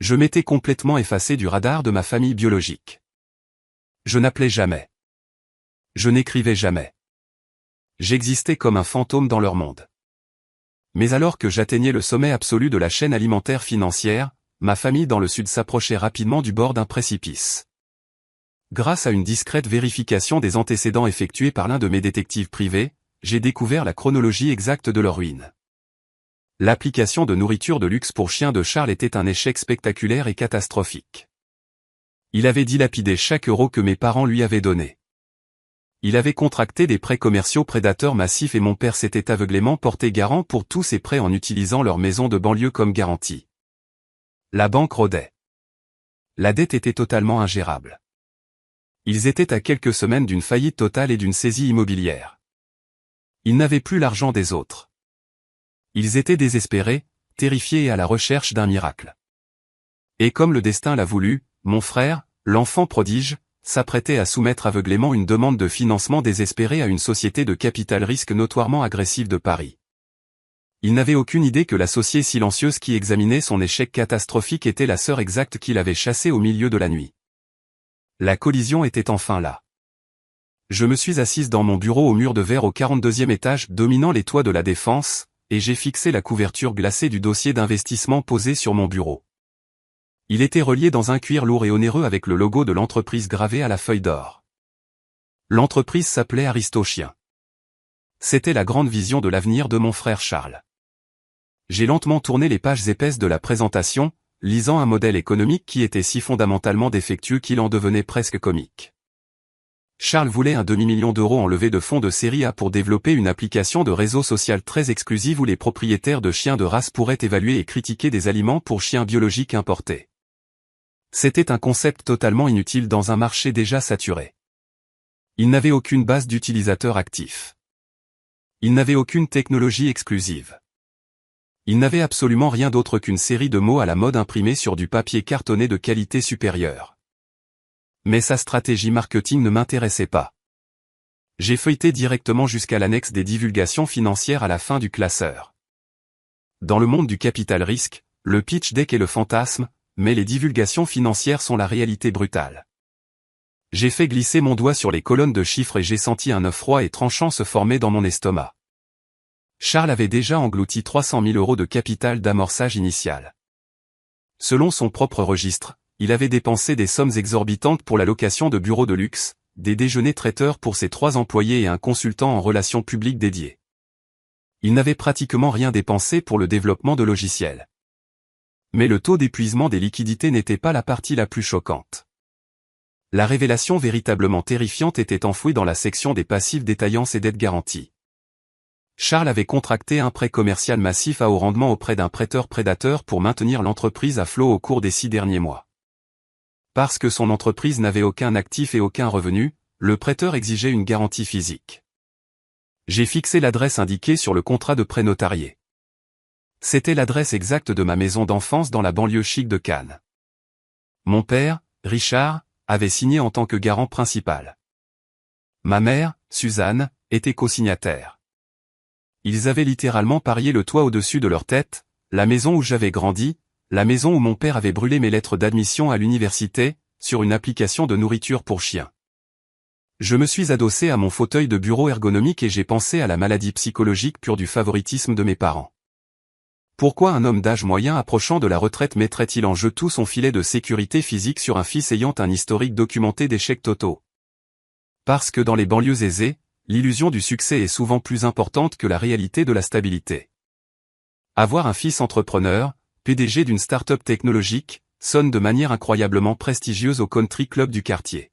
Speaker 1: Je m'étais complètement effacé du radar de ma famille biologique. Je n'appelais jamais. Je n'écrivais jamais. J'existais comme un fantôme dans leur monde. Mais alors que j'atteignais le sommet absolu de la chaîne alimentaire financière, ma famille dans le sud s'approchait rapidement du bord d'un précipice. Grâce à une discrète vérification des antécédents effectués par l'un de mes détectives privés, j'ai découvert la chronologie exacte de leur ruine. L'application de nourriture de luxe pour chiens de Charles était un échec spectaculaire et catastrophique. Il avait dilapidé chaque euro que mes parents lui avaient donné. Il avait contracté des prêts commerciaux prédateurs massifs et mon père s'était aveuglément porté garant pour tous ces prêts en utilisant leur maison de banlieue comme garantie. La banque rôdait. La dette était totalement ingérable. Ils étaient à quelques semaines d'une faillite totale et d'une saisie immobilière. Ils n'avaient plus l'argent des autres. Ils étaient désespérés, terrifiés et à la recherche d'un miracle. Et comme le destin l'a voulu, mon frère, l'enfant prodige, s'apprêtait à soumettre aveuglément une demande de financement désespérée à une société de capital risque notoirement agressive de Paris. Il n'avait aucune idée que l'associée silencieuse qui examinait son échec catastrophique était la sœur exacte qu'il avait chassée au milieu de la nuit. La collision était enfin là. Je me suis assise dans mon bureau au mur de verre au 42e étage dominant les toits de la Défense, et j'ai fixé la couverture glacée du dossier d'investissement posé sur mon bureau. Il était relié dans un cuir lourd et onéreux avec le logo de l'entreprise gravé à la feuille d'or. L'entreprise s'appelait Aristochien. C'était la grande vision de l'avenir de mon frère Charles. J'ai lentement tourné les pages épaisses de la présentation, lisant un modèle économique qui était si fondamentalement défectueux qu'il en devenait presque comique. Charles voulait un demi-million d'euros en levée de fonds de série A pour développer une application de réseau social très exclusive où les propriétaires de chiens de race pourraient évaluer et critiquer des aliments pour chiens biologiques importés. C'était un concept totalement inutile dans un marché déjà saturé. Il n'avait aucune base d'utilisateurs actifs. Il n'avait aucune technologie exclusive. Il n'avait absolument rien d'autre qu'une série de mots à la mode imprimés sur du papier cartonné de qualité supérieure. Mais sa stratégie marketing ne m'intéressait pas. J'ai feuilleté directement jusqu'à l'annexe des divulgations financières à la fin du classeur. Dans le monde du capital risque, le pitch deck est le fantasme, mais les divulgations financières sont la réalité brutale. J'ai fait glisser mon doigt sur les colonnes de chiffres et j'ai senti un œuf froid et tranchant se former dans mon estomac. Charles avait déjà englouti 300 000 euros de capital d'amorçage initial. Selon son propre registre, il avait dépensé des sommes exorbitantes pour la location de bureaux de luxe, des déjeuners traiteurs pour ses 3 employés et un consultant en relations publiques dédié. Il n'avait pratiquement rien dépensé pour le développement de logiciels. Mais le taux d'épuisement des liquidités n'était pas la partie la plus choquante. La révélation véritablement terrifiante était enfouie dans la section des passifs détaillance et dettes garanties. Charles avait contracté un prêt commercial massif à haut rendement auprès d'un prêteur prédateur pour maintenir l'entreprise à flot au cours des 6 derniers mois. Parce que son entreprise n'avait aucun actif et aucun revenu, le prêteur exigeait une garantie physique. J'ai fixé l'adresse indiquée sur le contrat de prêt notarié. C'était l'adresse exacte de ma maison d'enfance dans la banlieue chic de Cannes. Mon père, Richard, avait signé en tant que garant principal. Ma mère, Suzanne, était co-signataire. Ils avaient littéralement parié le toit au-dessus de leur tête, la maison où j'avais grandi, la maison où mon père avait brûlé mes lettres d'admission à l'université, sur une application de nourriture pour chiens. Je me suis adossé à mon fauteuil de bureau ergonomique et j'ai pensé à la maladie psychologique pure du favoritisme de mes parents. Pourquoi un homme d'âge moyen approchant de la retraite mettrait-il en jeu tout son filet de sécurité physique sur un fils ayant un historique documenté d'échecs totaux? Parce que dans les banlieues aisées, l'illusion du succès est souvent plus importante que la réalité de la stabilité. Avoir un fils entrepreneur, PDG d'une start-up technologique, sonne de manière incroyablement prestigieuse au country club du quartier.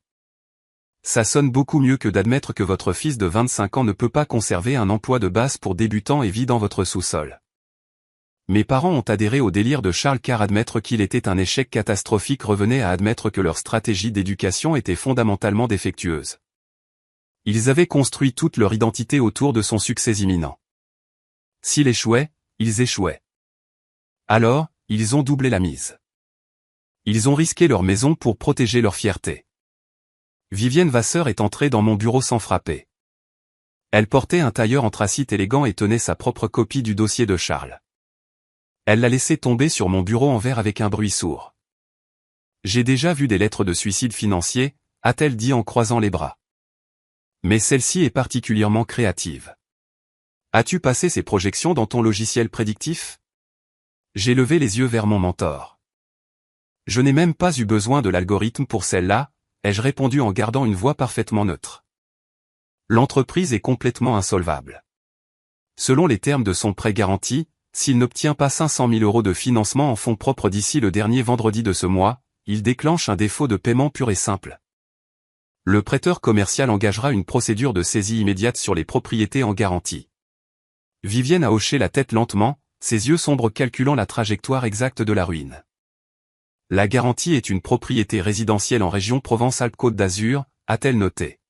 Speaker 1: Ça sonne beaucoup mieux que d'admettre que votre fils de 25 ans ne peut pas conserver un emploi de base pour débutants et vit dans votre sous-sol. Mes parents ont adhéré au délire de Charles car admettre qu'il était un échec catastrophique revenait à admettre que leur stratégie d'éducation était fondamentalement défectueuse. Ils avaient construit toute leur identité autour de son succès imminent. S'il échouait, ils échouaient. Alors, ils ont doublé la mise. Ils ont risqué leur maison pour protéger leur fierté. Vivienne Vasseur est entrée dans mon bureau sans frapper. Elle portait un tailleur anthracite élégant et tenait sa propre copie du dossier de Charles. Elle l'a laissé tomber sur mon bureau en verre avec un bruit sourd. J'ai déjà vu des lettres de suicide financier, a-t-elle dit en croisant les bras. Mais celle-ci est particulièrement créative. As-tu passé ces projections dans ton logiciel prédictif? J'ai levé les yeux vers mon mentor. Je n'ai même pas eu besoin de l'algorithme pour celle-là, ai-je répondu en gardant une voix parfaitement neutre. L'entreprise est complètement insolvable. Selon les termes de son prêt garanti, s'il n'obtient pas 500 000 € de financement en fonds propres d'ici le dernier vendredi de ce mois, il déclenche un défaut de paiement pur et simple. Le prêteur commercial engagera une procédure de saisie immédiate sur les propriétés en garantie. Vivienne a hoché la tête lentement, ses yeux sombres calculant la trajectoire exacte de la ruine. La garantie est une propriété résidentielle en région Provence-Alpes-Côte d'Azur, a-t-elle noté.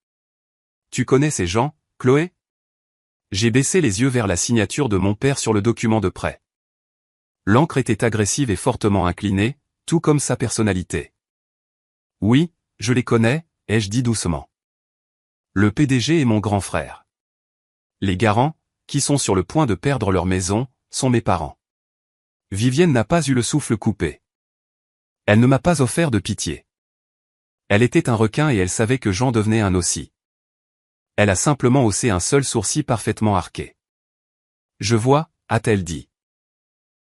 Speaker 1: Tu connais ces gens, Chloé? J'ai baissé les yeux vers la signature de mon père sur le document de prêt. L'encre était agressive et fortement inclinée, tout comme sa personnalité. Oui, je les connais, ai-je dit doucement. Le PDG est mon grand frère. Les garants, qui sont sur le point de perdre leur maison, sont mes parents. Vivienne n'a pas eu le souffle coupé. Elle ne m'a pas offert de pitié. Elle était un requin et elle savait que j'en devenais un aussi. Elle a simplement haussé un seul sourcil parfaitement arqué. Je vois, a-t-elle dit.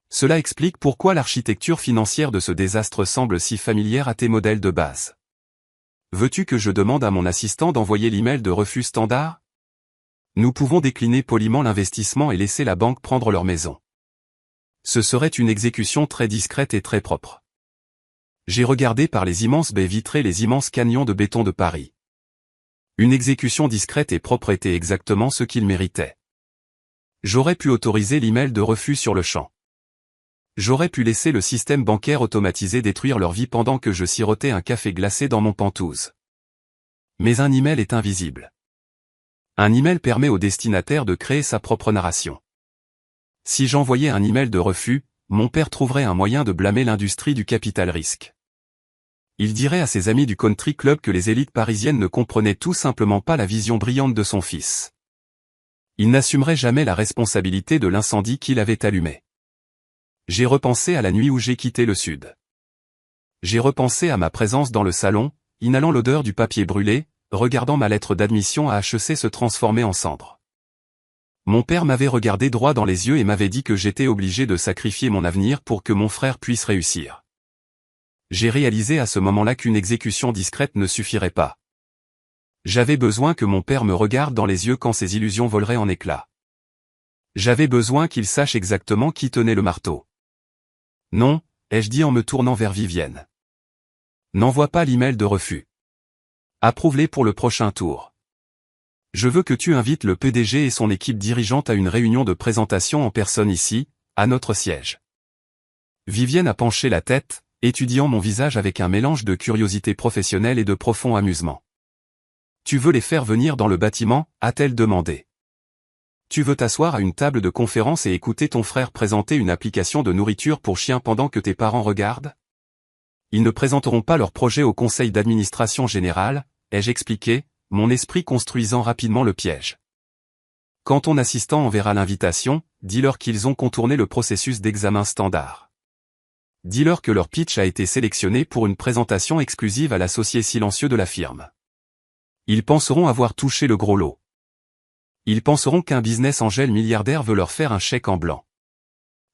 Speaker 1: Cela explique pourquoi l'architecture financière de ce désastre semble si familière à tes modèles de base. Veux-tu que je demande à mon assistant d'envoyer l'email de refus standard? Nous pouvons décliner poliment l'investissement et laisser la banque prendre leur maison. Ce serait une exécution très discrète et très propre. J'ai regardé par les immenses baies vitrées les immenses canyons de béton de Paris. Une exécution discrète et propre était exactement ce qu'il méritait. J'aurais pu autoriser l'email de refus sur le champ. J'aurais pu laisser le système bancaire automatisé détruire leur vie pendant que je sirotais un café glacé dans mon Penthouse. Mais un email est invisible. Un email permet au destinataire de créer sa propre narration. Si j'envoyais un email de refus, mon père trouverait un moyen de blâmer l'industrie du capital risque. Il dirait à ses amis du country club que les élites parisiennes ne comprenaient tout simplement pas la vision brillante de son fils. Il n'assumerait jamais la responsabilité de l'incendie qu'il avait allumé. J'ai repensé à la nuit où j'ai quitté le Sud. J'ai repensé à ma présence dans le salon, inhalant l'odeur du papier brûlé, regardant ma lettre d'admission à HEC se transformer en cendres. Mon père m'avait regardé droit dans les yeux et m'avait dit que j'étais obligé de sacrifier mon avenir pour que mon frère puisse réussir. J'ai réalisé à ce moment-là qu'une exécution discrète ne suffirait pas. J'avais besoin que mon père me regarde dans les yeux quand ses illusions voleraient en éclats. J'avais besoin qu'il sache exactement qui tenait le marteau. Non, ai-je dit en me tournant vers Vivienne. N'envoie pas l'email de refus. Approuve-les pour le prochain tour. Je veux que tu invites le PDG et son équipe dirigeante à une réunion de présentation en personne ici, à notre siège. Vivienne a penché la tête, étudiant mon visage avec un mélange de curiosité professionnelle et de profond amusement. Tu veux les faire venir dans le bâtiment, a-t-elle demandé. Tu veux t'asseoir à une table de conférence et écouter ton frère présenter une application de nourriture pour chiens pendant que tes parents regardent? Ils ne présenteront pas leur projet au conseil d'administration général, ai-je expliqué, mon esprit construisant rapidement le piège. Quand ton assistant enverra l'invitation, dis-leur qu'ils ont contourné le processus d'examen standard. Dis-leur que leur pitch a été sélectionné pour une présentation exclusive à l'associé silencieux de la firme. Ils penseront avoir touché le gros lot. Ils penseront qu'un business angel milliardaire veut leur faire un chèque en blanc.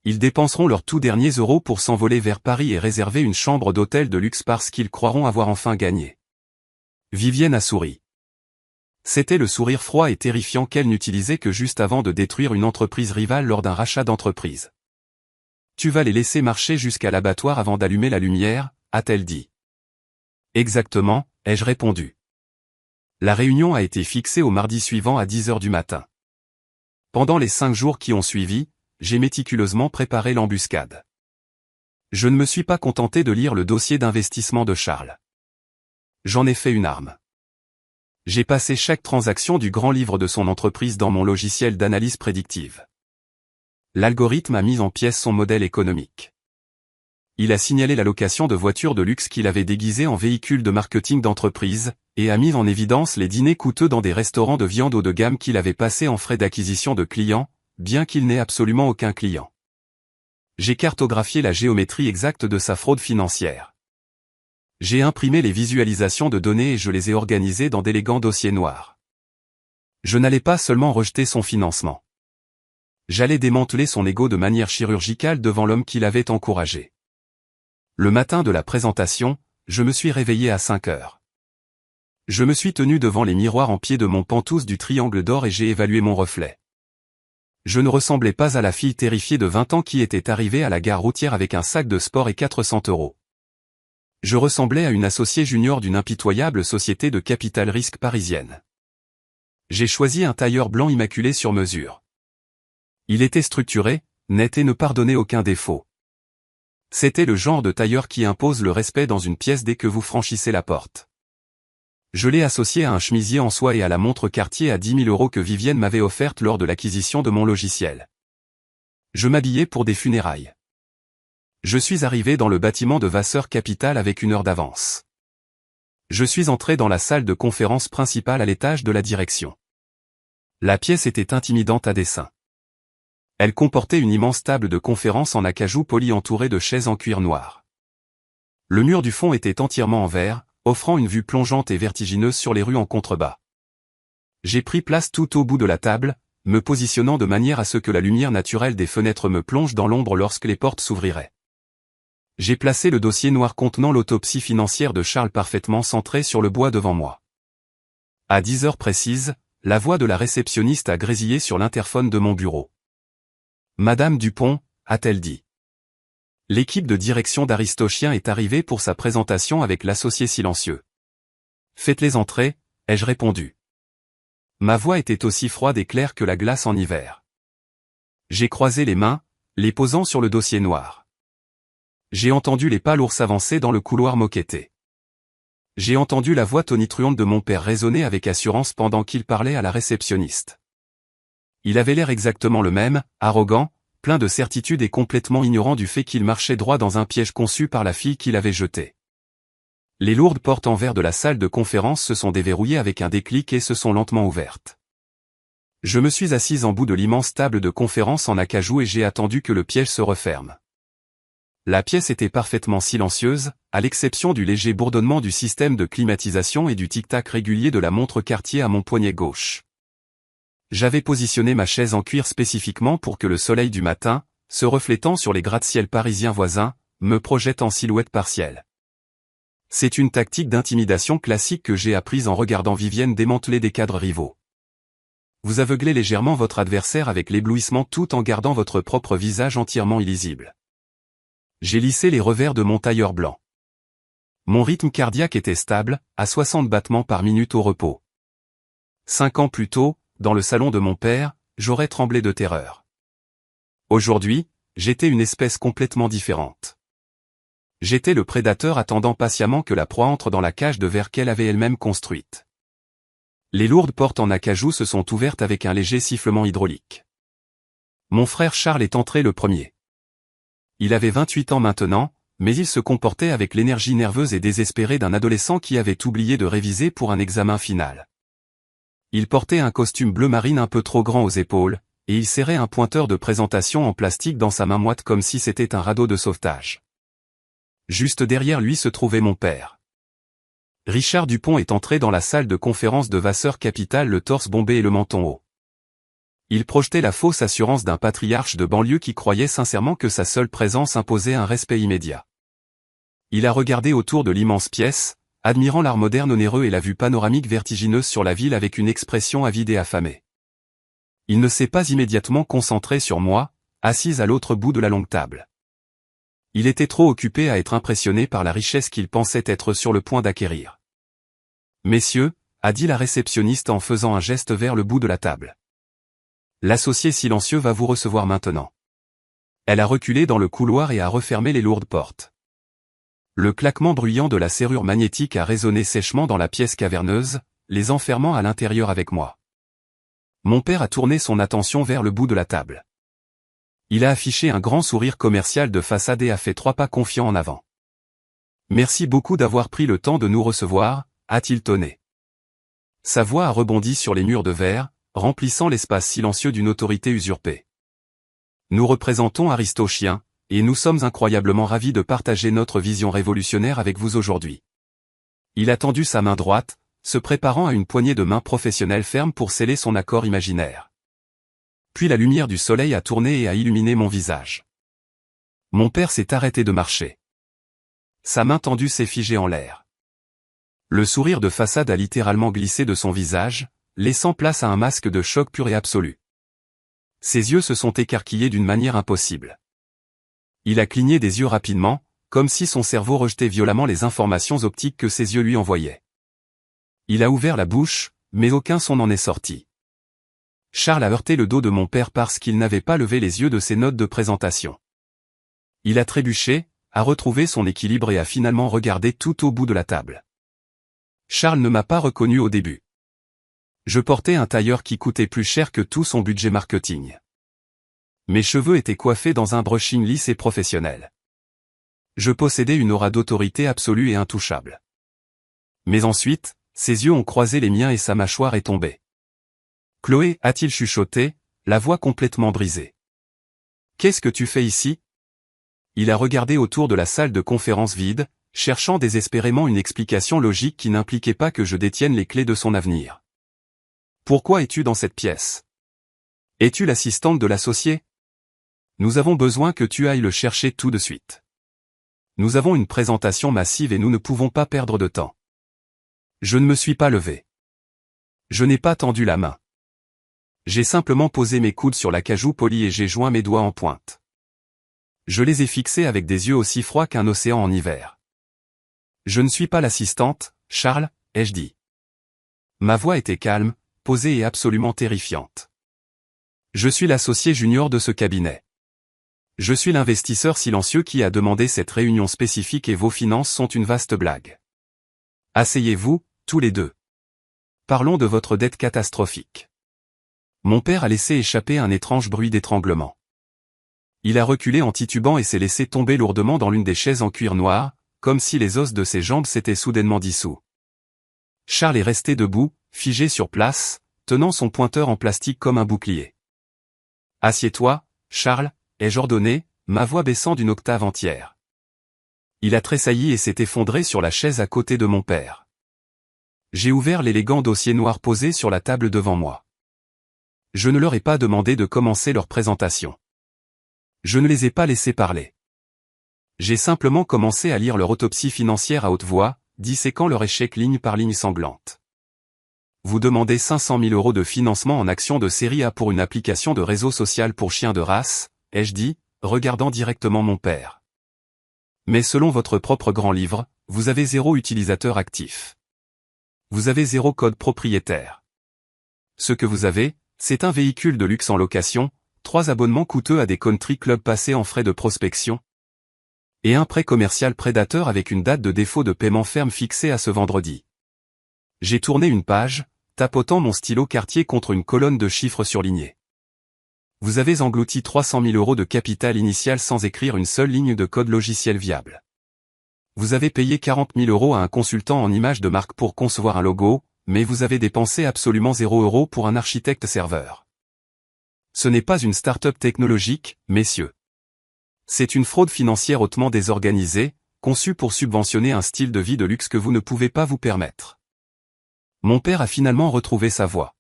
Speaker 1: Ils dépenseront leurs tout derniers euros pour s'envoler vers Paris et réserver une chambre d'hôtel de luxe parce qu'ils croiront avoir enfin gagné. Vivienne a souri. C'était le sourire froid et terrifiant qu'elle n'utilisait que juste avant de détruire une entreprise rivale lors d'un rachat d'entreprise. Tu vas les laisser marcher jusqu'à l'abattoir avant d'allumer la lumière, a-t-elle dit. Exactement, ai-je répondu. La réunion a été fixée au mardi suivant à 10 heures du matin. Pendant les 5 jours qui ont suivi, j'ai méticuleusement préparé l'embuscade. Je ne me suis pas contenté de lire le dossier d'investissement de Charles. J'en ai fait une arme. J'ai passé chaque transaction du grand livre de son entreprise dans mon logiciel d'analyse prédictive. L'algorithme a mis en pièces son modèle économique. Il a signalé la location de voitures de luxe qu'il avait déguisées en véhicules de marketing d'entreprise, et a mis en évidence les dîners coûteux dans des restaurants de viande haut de gamme qu'il avait passés en frais d'acquisition de clients, bien qu'il n'ait absolument aucun client. J'ai cartographié la géométrie exacte de sa fraude financière. J'ai imprimé les visualisations de données et je les ai organisées dans d'élégants dossiers noirs. Je n'allais pas seulement rejeter son financement. J'allais démanteler son ego de manière chirurgicale devant l'homme qui l'avait encouragé. Le matin de la présentation, je me suis réveillé à 5 heures. Je me suis tenu devant les miroirs en pied de mon pantouse du triangle d'or et j'ai évalué mon reflet. Je ne ressemblais pas à la fille terrifiée de 20 ans qui était arrivée à la gare routière avec un sac de sport et 400 euros. Je ressemblais à une associée junior d'une impitoyable société de capital risque parisienne. J'ai choisi un tailleur blanc immaculé sur mesure. Il était structuré, net et ne pardonnait aucun défaut. C'était le genre de tailleur qui impose le respect dans une pièce dès que vous franchissez la porte. Je l'ai associé à un chemisier en soie et à la montre Cartier à 10 000 euros que Vivienne m'avait offerte lors de l'acquisition de mon logiciel. Je m'habillais pour des funérailles. Je suis arrivé dans le bâtiment de Vasseur Capital avec 1 heure d'avance. Je suis entré dans la salle de conférence principale à l'étage de la direction. La pièce était intimidante à dessein. Elle comportait une immense table de conférence en acajou poli entourée de chaises en cuir noir. Le mur du fond était entièrement en verre, offrant une vue plongeante et vertigineuse sur les rues en contrebas. J'ai pris place tout au bout de la table, me positionnant de manière à ce que la lumière naturelle des fenêtres me plonge dans l'ombre lorsque les portes s'ouvriraient. J'ai placé le dossier noir contenant l'autopsie financière de Charles parfaitement centré sur le bois devant moi. À 10 heures précises, la voix de la réceptionniste a grésillé sur l'interphone de mon bureau. Madame Dupont, a-t-elle dit. L'équipe de direction d'Aristochien est arrivée pour sa présentation avec l'associé silencieux. Faites-les entrer, ai-je répondu. Ma voix était aussi froide et claire que la glace en hiver. J'ai croisé les mains, les posant sur le dossier noir. J'ai entendu les pas lourds s'avancer dans le couloir moquetté. J'ai entendu la voix tonitruante de mon père résonner avec assurance pendant qu'il parlait à la réceptionniste. Il avait l'air exactement le même, arrogant, plein de certitude et complètement ignorant du fait qu'il marchait droit dans un piège conçu par la fille qu'il avait jetée. Les lourdes portes en verre de la salle de conférence se sont déverrouillées avec un déclic et se sont lentement ouvertes. Je me suis assise en bout de l'immense table de conférence en acajou et j'ai attendu que le piège se referme. La pièce était parfaitement silencieuse, à l'exception du léger bourdonnement du système de climatisation et du tic-tac régulier de la montre Cartier à mon poignet gauche. J'avais positionné ma chaise en cuir spécifiquement pour que le soleil du matin, se reflétant sur les gratte-ciel parisiens voisins, me projette en silhouette partielle. C'est une tactique d'intimidation classique que j'ai apprise en regardant Vivienne démanteler des cadres rivaux. Vous aveuglez légèrement votre adversaire avec l'éblouissement tout en gardant votre propre visage entièrement illisible. J'ai lissé les revers de mon tailleur blanc. Mon rythme cardiaque était stable, à 60 battements par minute au repos. 5 ans plus tôt, dans le salon de mon père, j'aurais tremblé de terreur. Aujourd'hui, j'étais une espèce complètement différente. J'étais le prédateur attendant patiemment que la proie entre dans la cage de verre qu'elle avait elle-même construite. Les lourdes portes en acajou se sont ouvertes avec un léger sifflement hydraulique. Mon frère Charles est entré le premier. Il avait 28 ans maintenant, mais il se comportait avec l'énergie nerveuse et désespérée d'un adolescent qui avait oublié de réviser pour un examen final. Il portait un costume bleu marine un peu trop grand aux épaules, et il serrait un pointeur de présentation en plastique dans sa main moite comme si c'était un radeau de sauvetage. Juste derrière lui se trouvait mon père. Richard Dupont est entré dans la salle de conférence de Vasseur Capital le torse bombé et le menton haut. Il projetait la fausse assurance d'un patriarche de banlieue qui croyait sincèrement que sa seule présence imposait un respect immédiat. Il a regardé autour de l'immense pièce, admirant l'art moderne onéreux et la vue panoramique vertigineuse sur la ville avec une expression avide et affamée. Il ne s'est pas immédiatement concentré sur moi, assise à l'autre bout de la longue table. Il était trop occupé à être impressionné par la richesse qu'il pensait être sur le point d'acquérir. « Messieurs » a dit la réceptionniste en faisant un geste vers le bout de la table. « L'associé silencieux va vous recevoir maintenant. » Elle a reculé dans le couloir et a refermé les lourdes portes. Le claquement bruyant de la serrure magnétique a résonné sèchement dans la pièce caverneuse, les enfermant à l'intérieur avec moi. Mon père a tourné son attention vers le bout de la table. Il a affiché un grand sourire commercial de façade et a fait 3 pas confiants en avant. « Merci beaucoup d'avoir pris le temps de nous recevoir », a-t-il tonné. Sa voix a rebondi sur les murs de verre, remplissant l'espace silencieux d'une autorité usurpée. « Nous représentons Aristochien, et nous sommes incroyablement ravis de partager notre vision révolutionnaire avec vous aujourd'hui. » Il a tendu sa main droite, se préparant à une poignée de main professionnelle ferme pour sceller son accord imaginaire. Puis la lumière du soleil a tourné et a illuminé mon visage. Mon père s'est arrêté de marcher. Sa main tendue s'est figée en l'air. Le sourire de façade a littéralement glissé de son visage, laissant place à un masque de choc pur et absolu. Ses yeux se sont écarquillés d'une manière impossible. Il a cligné des yeux rapidement, comme si son cerveau rejetait violemment les informations optiques que ses yeux lui envoyaient. Il a ouvert la bouche, mais aucun son n'en est sorti. Charles a heurté le dos de mon père parce qu'il n'avait pas levé les yeux de ses notes de présentation. Il a trébuché, a retrouvé son équilibre et a finalement regardé tout au bout de la table. Charles ne m'a pas reconnu au début. Je portais un tailleur qui coûtait plus cher que tout son budget marketing. Mes cheveux étaient coiffés dans un brushing lisse et professionnel. Je possédais une aura d'autorité absolue et intouchable. Mais ensuite, ses yeux ont croisé les miens et sa mâchoire est tombée. « Chloé » a-t-il chuchoté, la voix complètement brisée. « Qu'est-ce que tu fais ici ?» Il a regardé autour de la salle de conférence vide, cherchant désespérément une explication logique qui n'impliquait pas que je détienne les clés de son avenir. « Pourquoi es-tu dans cette pièce ? Es-tu l'assistante de l'associé ? Nous avons besoin que tu ailles le chercher tout de suite. Nous avons une présentation massive et nous ne pouvons pas perdre de temps. » Je ne me suis pas levé. Je n'ai pas tendu la main. J'ai simplement posé mes coudes sur l'acajou poli et j'ai joint mes doigts en pointe. Je les ai fixés avec des yeux aussi froids qu'un océan en hiver. Je ne suis pas l'assistante, Charles, ai-je dit. Ma voix était calme, posée et absolument terrifiante. Je suis l'associé junior de ce cabinet. Je suis l'investisseur silencieux qui a demandé cette réunion spécifique et vos finances sont une vaste blague. Asseyez-vous, tous les deux. Parlons de votre dette catastrophique. Mon père a laissé échapper un étrange bruit d'étranglement. Il a reculé en titubant et s'est laissé tomber lourdement dans l'une des chaises en cuir noir, comme si les os de ses jambes s'étaient soudainement dissous. Charles est resté debout, figé sur place, tenant son pointeur en plastique comme un bouclier. « Assieds-toi, Charles » ai-je ordonné, ma voix baissant d'une octave entière. Il a tressailli et s'est effondré sur la chaise à côté de mon père. J'ai ouvert l'élégant dossier noir posé sur la table devant moi. Je ne leur ai pas demandé de commencer leur présentation. Je ne les ai pas laissés parler. J'ai simplement commencé à lire leur autopsie financière à haute voix, disséquant leur échec ligne par ligne sanglante. Vous demandez 500 000 € de financement en actions de série A pour une application de réseau social pour chiens de race, ai-je dit, regardant directement mon père. Mais selon votre propre grand livre, vous avez 0 utilisateur actif. Vous avez 0 code propriétaire. Ce que vous avez, c'est un véhicule de luxe en location, 3 abonnements coûteux à des country clubs passés en frais de prospection, et un prêt commercial prédateur avec une date de défaut de paiement ferme fixée à ce vendredi. J'ai tourné une page, tapotant mon stylo Cartier contre une colonne de chiffres surlignés. Vous avez englouti 300 000 € de capital initial sans écrire une seule ligne de code logiciel viable. Vous avez payé 40 000 € à un consultant en images de marque pour concevoir un logo, mais vous avez dépensé absolument 0 € pour un architecte serveur. Ce n'est pas une start-up technologique, messieurs. C'est une fraude financière hautement désorganisée, conçue pour subventionner un style de vie de luxe que vous ne pouvez pas vous permettre. Mon père a finalement retrouvé sa voix.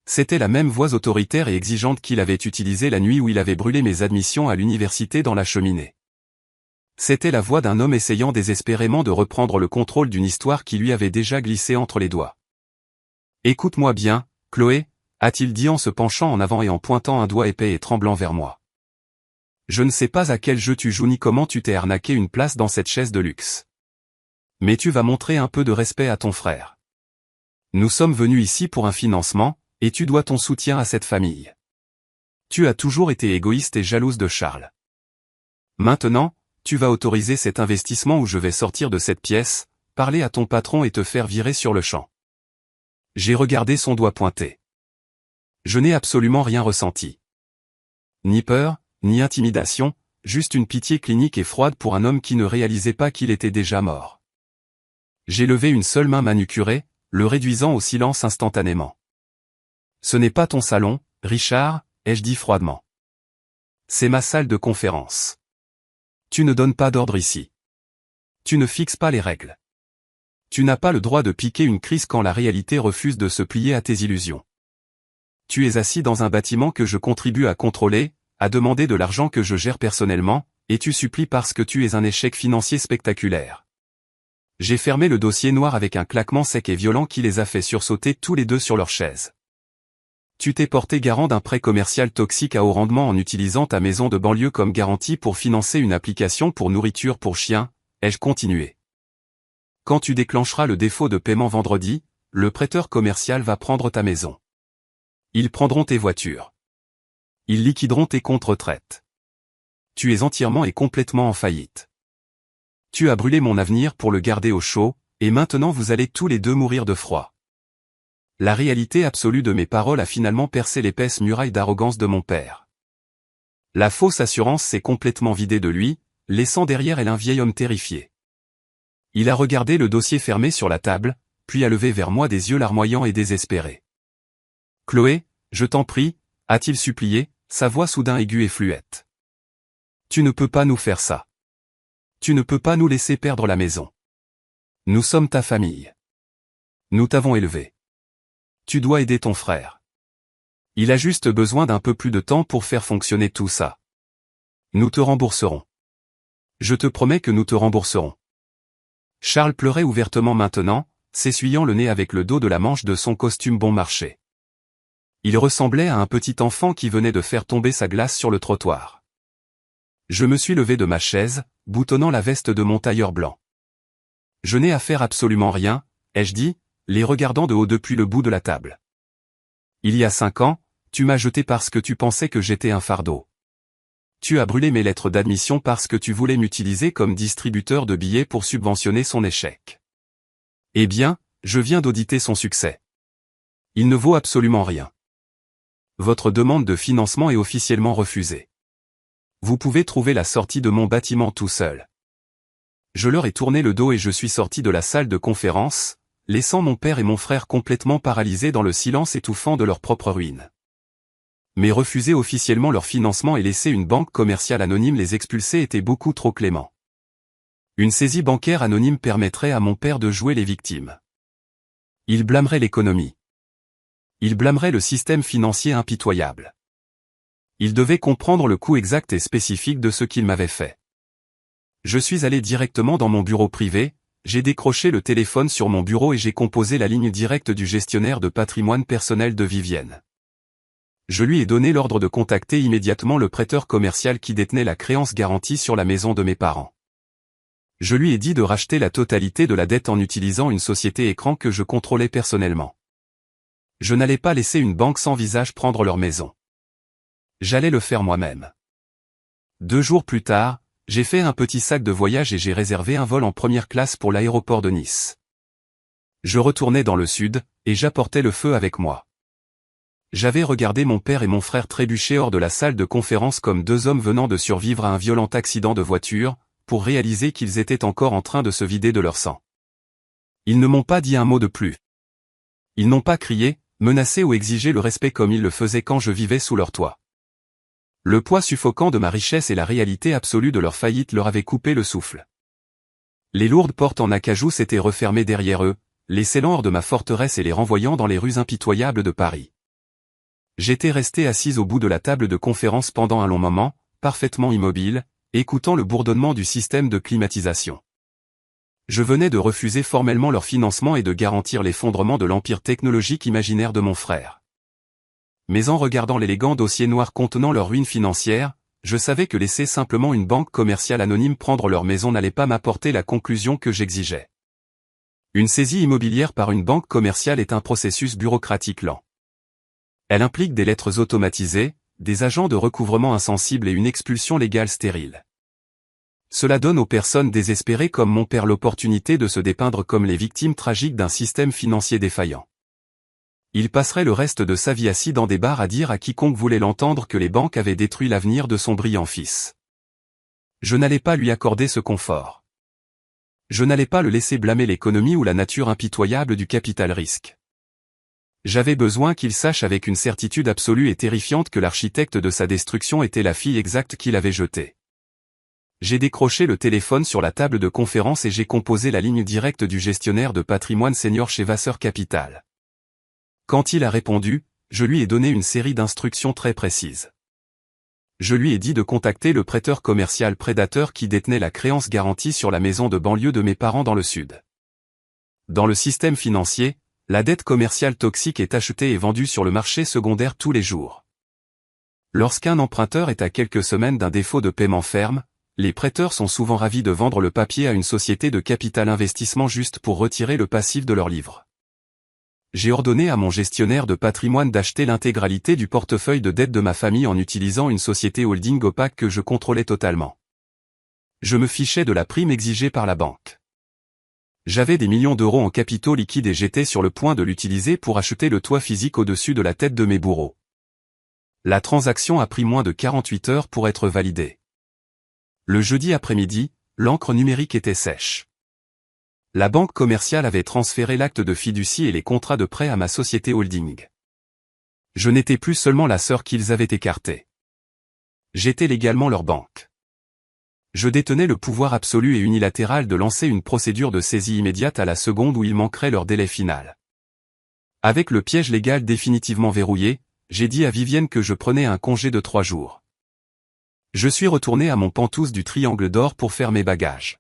Speaker 1: C'était la même voix autoritaire et exigeante qu'il avait utilisée la nuit où il avait brûlé mes admissions à l'université dans la cheminée. C'était la voix d'un homme essayant désespérément de reprendre le contrôle d'une histoire qui lui avait déjà glissé entre les doigts. « Écoute-moi bien, Chloé », a-t-il dit en se penchant en avant et en pointant un doigt épais et tremblant vers moi. « Je ne sais pas à quel jeu tu joues ni comment tu t'es arnaqué une place dans cette chaise de luxe. Mais tu vas montrer un peu de respect à ton frère. Nous sommes venus ici pour un financement, et tu dois ton soutien à cette famille. Tu as toujours été égoïste et jalouse de Charles. Maintenant, tu vas autoriser cet investissement ou je vais sortir de cette pièce, parler à ton patron et te faire virer sur le champ. » J'ai regardé son doigt pointé. Je n'ai absolument rien ressenti. Ni peur, ni intimidation, juste une pitié clinique et froide pour un homme qui ne réalisait pas qu'il était déjà mort. J'ai levé une seule main manucurée, le réduisant au silence instantanément. « Ce n'est pas ton salon, Richard, » ai-je dit froidement. « C'est ma salle de conférence. Tu ne donnes pas d'ordre ici. Tu ne fixes pas les règles. Tu n'as pas le droit de piquer une crise quand la réalité refuse de se plier à tes illusions. Tu es assis dans un bâtiment que je contribue à contrôler, à demander de l'argent que je gère personnellement, et tu supplies parce que tu es un échec financier spectaculaire. » J'ai fermé le dossier noir avec un claquement sec et violent qui les a fait sursauter tous les deux sur leur chaise. Tu t'es porté garant d'un prêt commercial toxique à haut rendement en utilisant ta maison de banlieue comme garantie pour financer une application pour nourriture pour chiens, ai-je continué. Quand tu déclencheras le défaut de paiement vendredi, le prêteur commercial va prendre ta maison. Ils prendront tes voitures. Ils liquideront tes comptes retraite. Tu es entièrement et complètement en faillite. Tu as brûlé mon avenir pour le garder au chaud, et maintenant vous allez tous les deux mourir de froid. La réalité absolue de mes paroles a finalement percé l'épaisse muraille d'arrogance de mon père. La fausse assurance s'est complètement vidée de lui, laissant derrière elle un vieil homme terrifié. Il a regardé le dossier fermé sur la table, puis a levé vers moi des yeux larmoyants et désespérés. « Chloé, je t'en prie », a-t-il supplié, sa voix soudain aiguë et fluette. « Tu ne peux pas nous faire ça. Tu ne peux pas nous laisser perdre la maison. Nous sommes ta famille. Nous t'avons élevé. Tu dois aider ton frère. Il a juste besoin d'un peu plus de temps pour faire fonctionner tout ça. Nous te rembourserons. Je te promets que nous te rembourserons. » Charles pleurait ouvertement maintenant, s'essuyant le nez avec le dos de la manche de son costume bon marché. Il ressemblait à un petit enfant qui venait de faire tomber sa glace sur le trottoir. Je me suis levé de ma chaise, boutonnant la veste de mon tailleur blanc. « Je n'ai à faire absolument rien, » ai-je dit, les regardant de haut depuis le bout de la table. « Il y a 5 ans, tu m'as jeté parce que tu pensais que j'étais un fardeau. Tu as brûlé mes lettres d'admission parce que tu voulais m'utiliser comme distributeur de billets pour subventionner son échec. Eh bien, je viens d'auditer son succès. Il ne vaut absolument rien. Votre demande de financement est officiellement refusée. Vous pouvez trouver la sortie de mon bâtiment tout seul. » Je leur ai tourné le dos et je suis sorti de la salle de conférence, laissant mon père et mon frère complètement paralysés dans le silence étouffant de leur propre ruine. Mais refuser officiellement leur financement et laisser une banque commerciale anonyme les expulser était beaucoup trop clément. Une saisie bancaire anonyme permettrait à mon père de jouer les victimes. Il blâmerait l'économie. Il blâmerait le système financier impitoyable. Il devait comprendre le coût exact et spécifique de ce qu'il m'avait fait. Je suis allé directement dans mon bureau privé, j'ai décroché le téléphone sur mon bureau et j'ai composé la ligne directe du gestionnaire de patrimoine personnel de Vivienne. Je lui ai donné l'ordre de contacter immédiatement le prêteur commercial qui détenait la créance garantie sur la maison de mes parents. Je lui ai dit de racheter la totalité de la dette en utilisant une société écran que je contrôlais personnellement. Je n'allais pas laisser une banque sans visage prendre leur maison. J'allais le faire moi-même. 2 jours plus tard, j'ai fait un petit sac de voyage et j'ai réservé un vol en première classe pour l'aéroport de Nice. Je retournais dans le sud, et j'apportais le feu avec moi. J'avais regardé mon père et mon frère trébucher hors de la salle de conférence comme deux hommes venant de survivre à un violent accident de voiture, pour réaliser qu'ils étaient encore en train de se vider de leur sang. Ils ne m'ont pas dit un mot de plus. Ils n'ont pas crié, menacé ou exigé le respect comme ils le faisaient quand je vivais sous leur toit. Le poids suffocant de ma richesse et la réalité absolue de leur faillite leur avaient coupé le souffle. Les lourdes portes en acajou s'étaient refermées derrière eux, les scellant hors de ma forteresse et les renvoyant dans les rues impitoyables de Paris. J'étais resté assise au bout de la table de conférence pendant un long moment, parfaitement immobile, écoutant le bourdonnement du système de climatisation. Je venais de refuser formellement leur financement et de garantir l'effondrement de l'empire technologique imaginaire de mon frère. Mais en regardant l'élégant dossier noir contenant leur ruine financière, je savais que laisser simplement une banque commerciale anonyme prendre leur maison n'allait pas m'apporter la conclusion que j'exigeais. Une saisie immobilière par une banque commerciale est un processus bureaucratique lent. Elle implique des lettres automatisées, des agents de recouvrement insensibles et une expulsion légale stérile. Cela donne aux personnes désespérées comme mon père l'opportunité de se dépeindre comme les victimes tragiques d'un système financier défaillant. Il passerait le reste de sa vie assis dans des bars à dire à quiconque voulait l'entendre que les banques avaient détruit l'avenir de son brillant fils. Je n'allais pas lui accorder ce confort. Je n'allais pas le laisser blâmer l'économie ou la nature impitoyable du capital-risque. J'avais besoin qu'il sache avec une certitude absolue et terrifiante que l'architecte de sa destruction était la fille exacte qu'il avait jetée. J'ai décroché le téléphone sur la table de conférence et j'ai composé la ligne directe du gestionnaire de patrimoine senior chez Vasseur Capital. Quand il a répondu, je lui ai donné une série d'instructions très précises. Je lui ai dit de contacter le prêteur commercial prédateur qui détenait la créance garantie sur la maison de banlieue de mes parents dans le sud. Dans le système financier, la dette commerciale toxique est achetée et vendue sur le marché secondaire tous les jours. Lorsqu'un emprunteur est à quelques semaines d'un défaut de paiement ferme, les prêteurs sont souvent ravis de vendre le papier à une société de capital investissement juste pour retirer le passif de leur livre. J'ai ordonné à mon gestionnaire de patrimoine d'acheter l'intégralité du portefeuille de dette de ma famille en utilisant une société holding opaque que je contrôlais totalement. Je me fichais de la prime exigée par la banque. J'avais des millions d'euros en capitaux liquides et j'étais sur le point de l'utiliser pour acheter le toit physique au-dessus de la tête de mes bourreaux. La transaction a pris moins de 48 heures pour être validée. Le jeudi après-midi, l'encre numérique était sèche. La banque commerciale avait transféré l'acte de fiducie et les contrats de prêt à ma société holding. Je n'étais plus seulement la sœur qu'ils avaient écartée. J'étais légalement leur banque. Je détenais le pouvoir absolu et unilatéral de lancer une procédure de saisie immédiate à la seconde où il manquerait leur délai final. Avec le piège légal définitivement verrouillé, j'ai dit à Vivienne que je prenais un congé de 3 jours. Je suis retourné à mon Penthouse du Triangle d'Or pour faire mes bagages.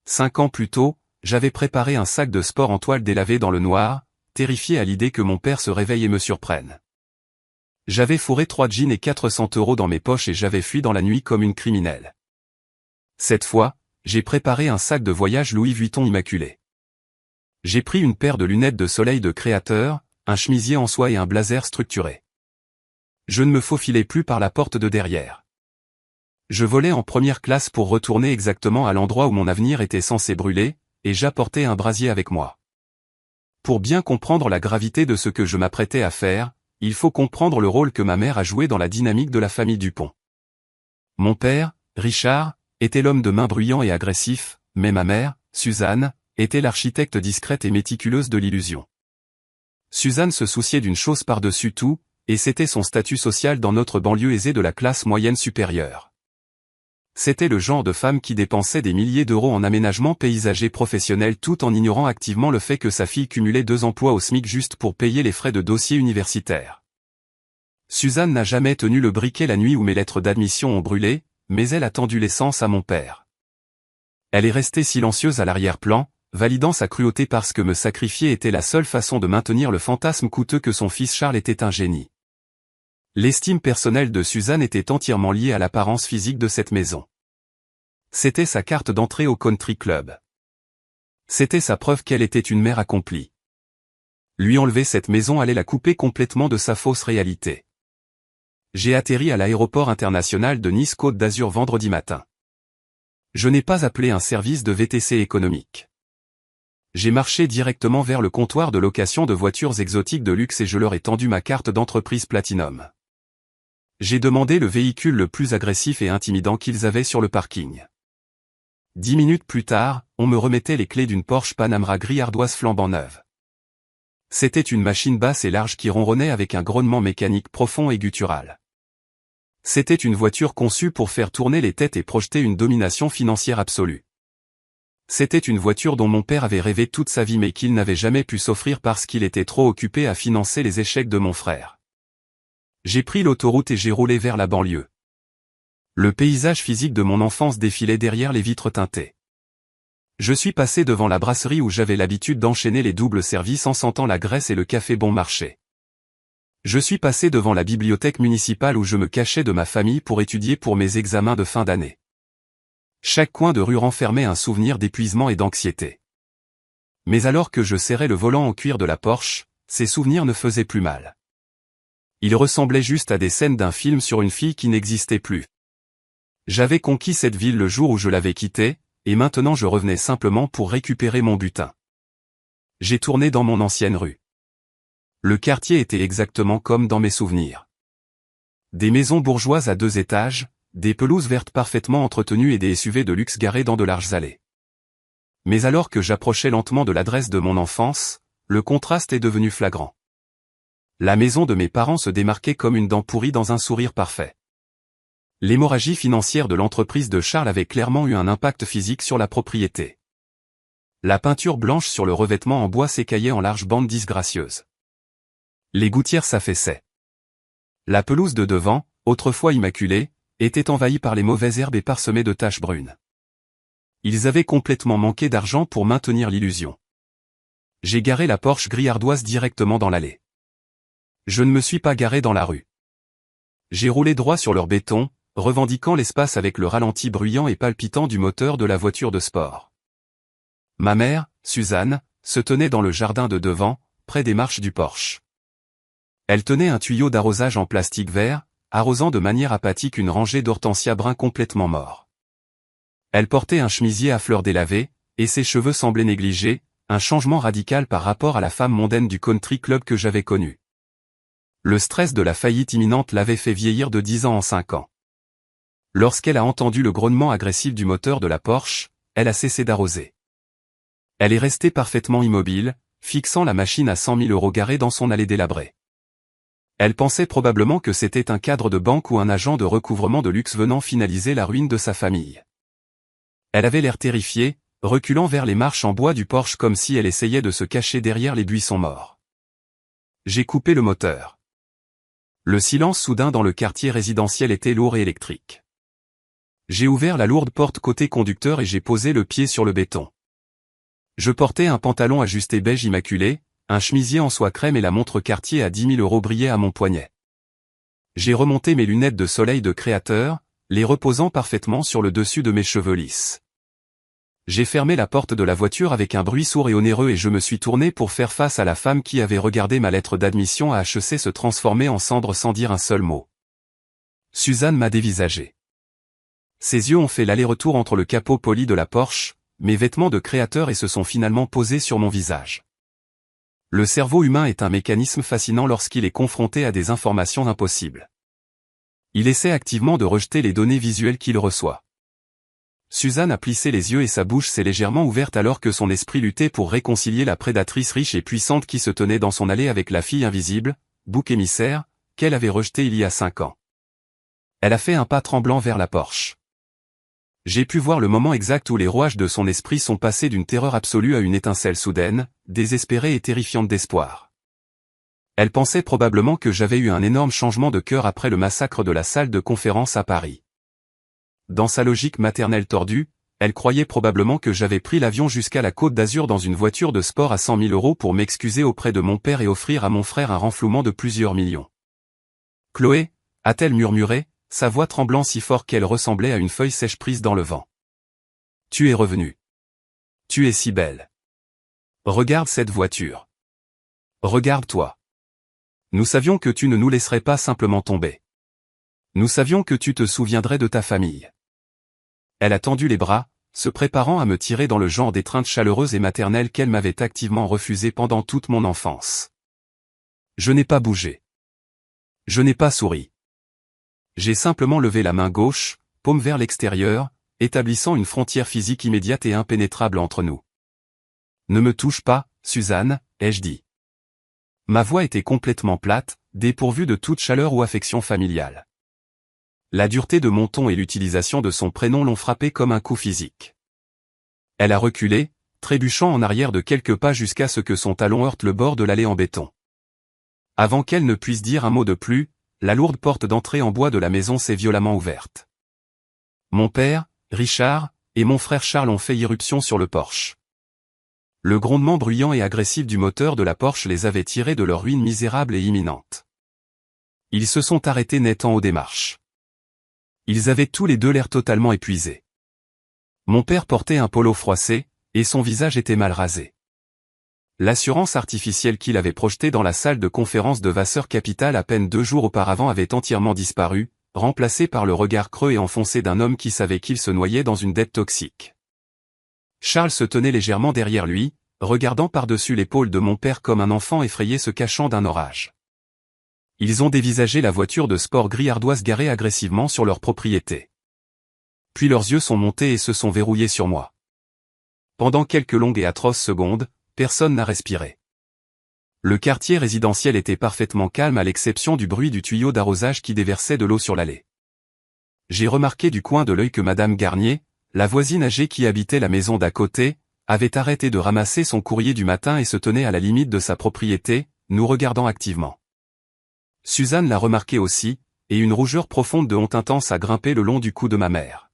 Speaker 1: 5 ans plus tôt, j'avais préparé un sac de sport en toile délavé dans le noir, terrifié à l'idée que mon père se réveille et me surprenne. J'avais fourré 3 jeans et 400 € dans mes poches et j'avais fui dans la nuit comme une criminelle. Cette fois, j'ai préparé un sac de voyage Louis Vuitton immaculé. J'ai pris une paire de lunettes de soleil de créateur, un chemisier en soie et un blazer structuré. Je ne me faufilais plus par la porte de derrière. Je volais en première classe pour retourner exactement à l'endroit où mon avenir était censé brûler, et j'apportais un brasier avec moi. Pour bien comprendre la gravité de ce que je m'apprêtais à faire, il faut comprendre le rôle que ma mère a joué dans la dynamique de la famille Dupont. Mon père, Richard, était l'homme de main bruyant et agressif, mais ma mère, Suzanne, était l'architecte discrète et méticuleuse de l'illusion. Suzanne se souciait d'une chose par-dessus tout, et c'était son statut social dans notre banlieue aisée de la classe moyenne supérieure. C'était le genre de femme qui dépensait des milliers d'euros en aménagement paysager professionnel tout en ignorant activement le fait que sa fille cumulait 2 emplois au SMIC juste pour payer les frais de dossier universitaire. Suzanne n'a jamais tenu le briquet la nuit où mes lettres d'admission ont brûlé, mais elle a tendu l'essence à mon père. Elle est restée silencieuse à l'arrière-plan, validant sa cruauté parce que me sacrifier était la seule façon de maintenir le fantasme coûteux que son fils Charles était un génie. L'estime personnelle de Suzanne était entièrement liée à l'apparence physique de cette maison. C'était sa carte d'entrée au country club. C'était sa preuve qu'elle était une mère accomplie. Lui enlever cette maison allait la couper complètement de sa fausse réalité. J'ai atterri à l'aéroport international de Nice-Côte d'Azur vendredi matin. Je n'ai pas appelé un service de VTC économique. J'ai marché directement vers le comptoir de location de voitures exotiques de luxe et je leur ai tendu ma carte d'entreprise Platinum. J'ai demandé le véhicule le plus agressif et intimidant qu'ils avaient sur le parking. 10 minutes plus tard, on me remettait les clés d'une Porsche Panamera gris ardoise flambant neuve. C'était une machine basse et large qui ronronnait avec un grognement mécanique profond et guttural. C'était une voiture conçue pour faire tourner les têtes et projeter une domination financière absolue. C'était une voiture dont mon père avait rêvé toute sa vie mais qu'il n'avait jamais pu s'offrir parce qu'il était trop occupé à financer les échecs de mon frère. J'ai pris l'autoroute et j'ai roulé vers la banlieue. Le paysage physique de mon enfance défilait derrière les vitres teintées. Je suis passé devant la brasserie où j'avais l'habitude d'enchaîner les doubles services en sentant la graisse et le café bon marché. Je suis passé devant la bibliothèque municipale où je me cachais de ma famille pour étudier pour mes examens de fin d'année. Chaque coin de rue renfermait un souvenir d'épuisement et d'anxiété. Mais alors que je serrais le volant en cuir de la Porsche, ces souvenirs ne faisaient plus mal. Ils ressemblaient juste à des scènes d'un film sur une fille qui n'existait plus. J'avais conquis cette ville le jour où je l'avais quittée, et maintenant je revenais simplement pour récupérer mon butin. J'ai tourné dans mon ancienne rue. Le quartier était exactement comme dans mes souvenirs. Des maisons bourgeoises à 2 étages, des pelouses vertes parfaitement entretenues et des SUV de luxe garés dans de larges allées. Mais alors que j'approchais lentement de l'adresse de mon enfance, le contraste est devenu flagrant. La maison de mes parents se démarquait comme une dent pourrie dans un sourire parfait. L'hémorragie financière de l'entreprise de Charles avait clairement eu un impact physique sur la propriété. La peinture blanche sur le revêtement en bois s'écaillait en larges bandes disgracieuses. Les gouttières s'affaissaient. La pelouse de devant, autrefois immaculée, était envahie par les mauvaises herbes et parsemée de taches brunes. Ils avaient complètement manqué d'argent pour maintenir l'illusion. J'ai garé la Porsche gris ardoise directement dans l'allée. Je ne me suis pas garé dans la rue. J'ai roulé droit sur leur béton, revendiquant l'espace avec le ralenti bruyant et palpitant du moteur de la voiture de sport. Ma mère, Suzanne, se tenait dans le jardin de devant, près des marches du Porsche. Elle tenait un tuyau d'arrosage en plastique vert, arrosant de manière apathique une rangée d'hortensias bruns complètement morts. Elle portait un chemisier à fleurs délavées, et ses cheveux semblaient négligés, un changement radical par rapport à la femme mondaine du country club que j'avais connue. Le stress de la faillite imminente l'avait fait vieillir de 10 ans en 5 ans. Lorsqu'elle a entendu le grognement agressif du moteur de la Porsche, elle a cessé d'arroser. Elle est restée parfaitement immobile, fixant la machine à 100 000 € garée dans son allée délabrée. Elle pensait probablement que c'était un cadre de banque ou un agent de recouvrement de luxe venant finaliser la ruine de sa famille. Elle avait l'air terrifiée, reculant vers les marches en bois du Porsche comme si elle essayait de se cacher derrière les buissons morts. J'ai coupé le moteur. Le silence soudain dans le quartier résidentiel était lourd et électrique. J'ai ouvert la lourde porte côté conducteur et j'ai posé le pied sur le béton. Je portais un pantalon ajusté beige immaculé, un chemisier en soie crème et la montre Cartier à 10 000 € brillait à mon poignet. J'ai remonté mes lunettes de soleil de créateur, les reposant parfaitement sur le dessus de mes cheveux lisses. J'ai fermé la porte de la voiture avec un bruit sourd et onéreux et je me suis tourné pour faire face à la femme qui avait regardé ma lettre d'admission à HEC se transformer en cendres sans dire un seul mot. Suzanne m'a dévisagé. Ses yeux ont fait l'aller-retour entre le capot poli de la Porsche, mes vêtements de créateur et se sont finalement posés sur mon visage. Le cerveau humain est un mécanisme fascinant lorsqu'il est confronté à des informations impossibles. Il essaie activement de rejeter les données visuelles qu'il reçoit. Suzanne a plissé les yeux et sa bouche s'est légèrement ouverte alors que son esprit luttait pour réconcilier la prédatrice riche et puissante qui se tenait dans son allée avec la fille invisible, bouc émissaire, qu'elle avait rejetée il y a 5 ans. Elle a fait un pas tremblant vers la Porsche. J'ai pu voir le moment exact où les rouages de son esprit sont passés d'une terreur absolue à une étincelle soudaine, désespérée et terrifiante d'espoir. Elle pensait probablement que j'avais eu un énorme changement de cœur après le massacre de la salle de conférence à Paris. Dans sa logique maternelle tordue, elle croyait probablement que j'avais pris l'avion jusqu'à la Côte d'Azur dans une voiture de sport à 100 000 € pour m'excuser auprès de mon père et offrir à mon frère un renflouement de plusieurs millions. « Chloé » a-t-elle murmuré, sa voix tremblant si fort qu'elle ressemblait à une feuille sèche prise dans le vent. « Tu es revenue. Tu es si belle. Regarde cette voiture. Regarde-toi. Nous savions que tu ne nous laisserais pas simplement tomber. Nous savions que tu te souviendrais de ta famille. » Elle a tendu les bras, se préparant à me tirer dans le genre d'étreinte chaleureuse et maternelle qu'elle m'avait activement refusée pendant toute mon enfance. Je n'ai pas bougé. Je n'ai pas souri. J'ai simplement levé la main gauche, paume vers l'extérieur, établissant une frontière physique immédiate et impénétrable entre nous. Ne me touche pas, Suzanne, ai-je dit. Ma voix était complètement plate, dépourvue de toute chaleur ou affection familiale. La dureté de mon ton et l'utilisation de son prénom l'ont frappée comme un coup physique. Elle a reculé, trébuchant en arrière de quelques pas jusqu'à ce que son talon heurte le bord de l'allée en béton. Avant qu'elle ne puisse dire un mot de plus, la lourde porte d'entrée en bois de la maison s'est violemment ouverte. Mon père, Richard, et mon frère Charles ont fait irruption sur le porche. Le grondement bruyant et agressif du moteur de la Porsche les avait tirés de leur ruine misérable et imminente. Ils se sont arrêtés net en haut des marches. Ils avaient tous les deux l'air totalement épuisés. Mon père portait un polo froissé, et son visage était mal rasé. L'assurance artificielle qu'il avait projetée dans la salle de conférence de Vasseur Capital à peine 2 jours auparavant avait entièrement disparu, remplacée par le regard creux et enfoncé d'un homme qui savait qu'il se noyait dans une dette toxique. Charles se tenait légèrement derrière lui, regardant par-dessus l'épaule de mon père comme un enfant effrayé se cachant d'un orage. Ils ont dévisagé la voiture de sport gris ardoise garée agressivement sur leur propriété. Puis leurs yeux sont montés et se sont verrouillés sur moi. Pendant quelques longues et atroces secondes, personne n'a respiré. Le quartier résidentiel était parfaitement calme à l'exception du bruit du tuyau d'arrosage qui déversait de l'eau sur l'allée. J'ai remarqué du coin de l'œil que Madame Garnier, la voisine âgée qui habitait la maison d'à côté, avait arrêté de ramasser son courrier du matin et se tenait à la limite de sa propriété, nous regardant activement. Suzanne l'a remarqué aussi, et une rougeur profonde de honte intense a grimpé le long du cou de ma mère.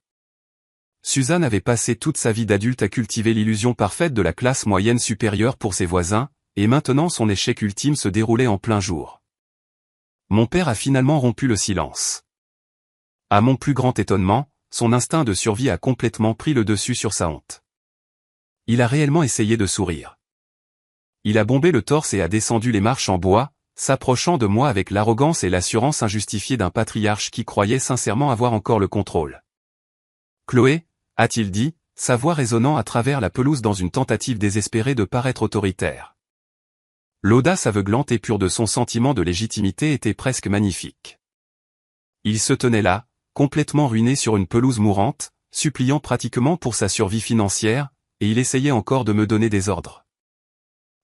Speaker 1: Suzanne avait passé toute sa vie d'adulte à cultiver l'illusion parfaite de la classe moyenne supérieure pour ses voisins, et maintenant son échec ultime se déroulait en plein jour. Mon père a finalement rompu le silence. À mon plus grand étonnement, son instinct de survie a complètement pris le dessus sur sa honte. Il a réellement essayé de sourire. Il a bombé le torse et a descendu les marches en bois, s'approchant de moi avec l'arrogance et l'assurance injustifiée d'un patriarche qui croyait sincèrement avoir encore le contrôle. « Chloé » a-t-il dit, sa voix résonnant à travers la pelouse dans une tentative désespérée de paraître autoritaire. L'audace aveuglante et pure de son sentiment de légitimité était presque magnifique. Il se tenait là, complètement ruiné sur une pelouse mourante, suppliant pratiquement pour sa survie financière, et il essayait encore de me donner des ordres.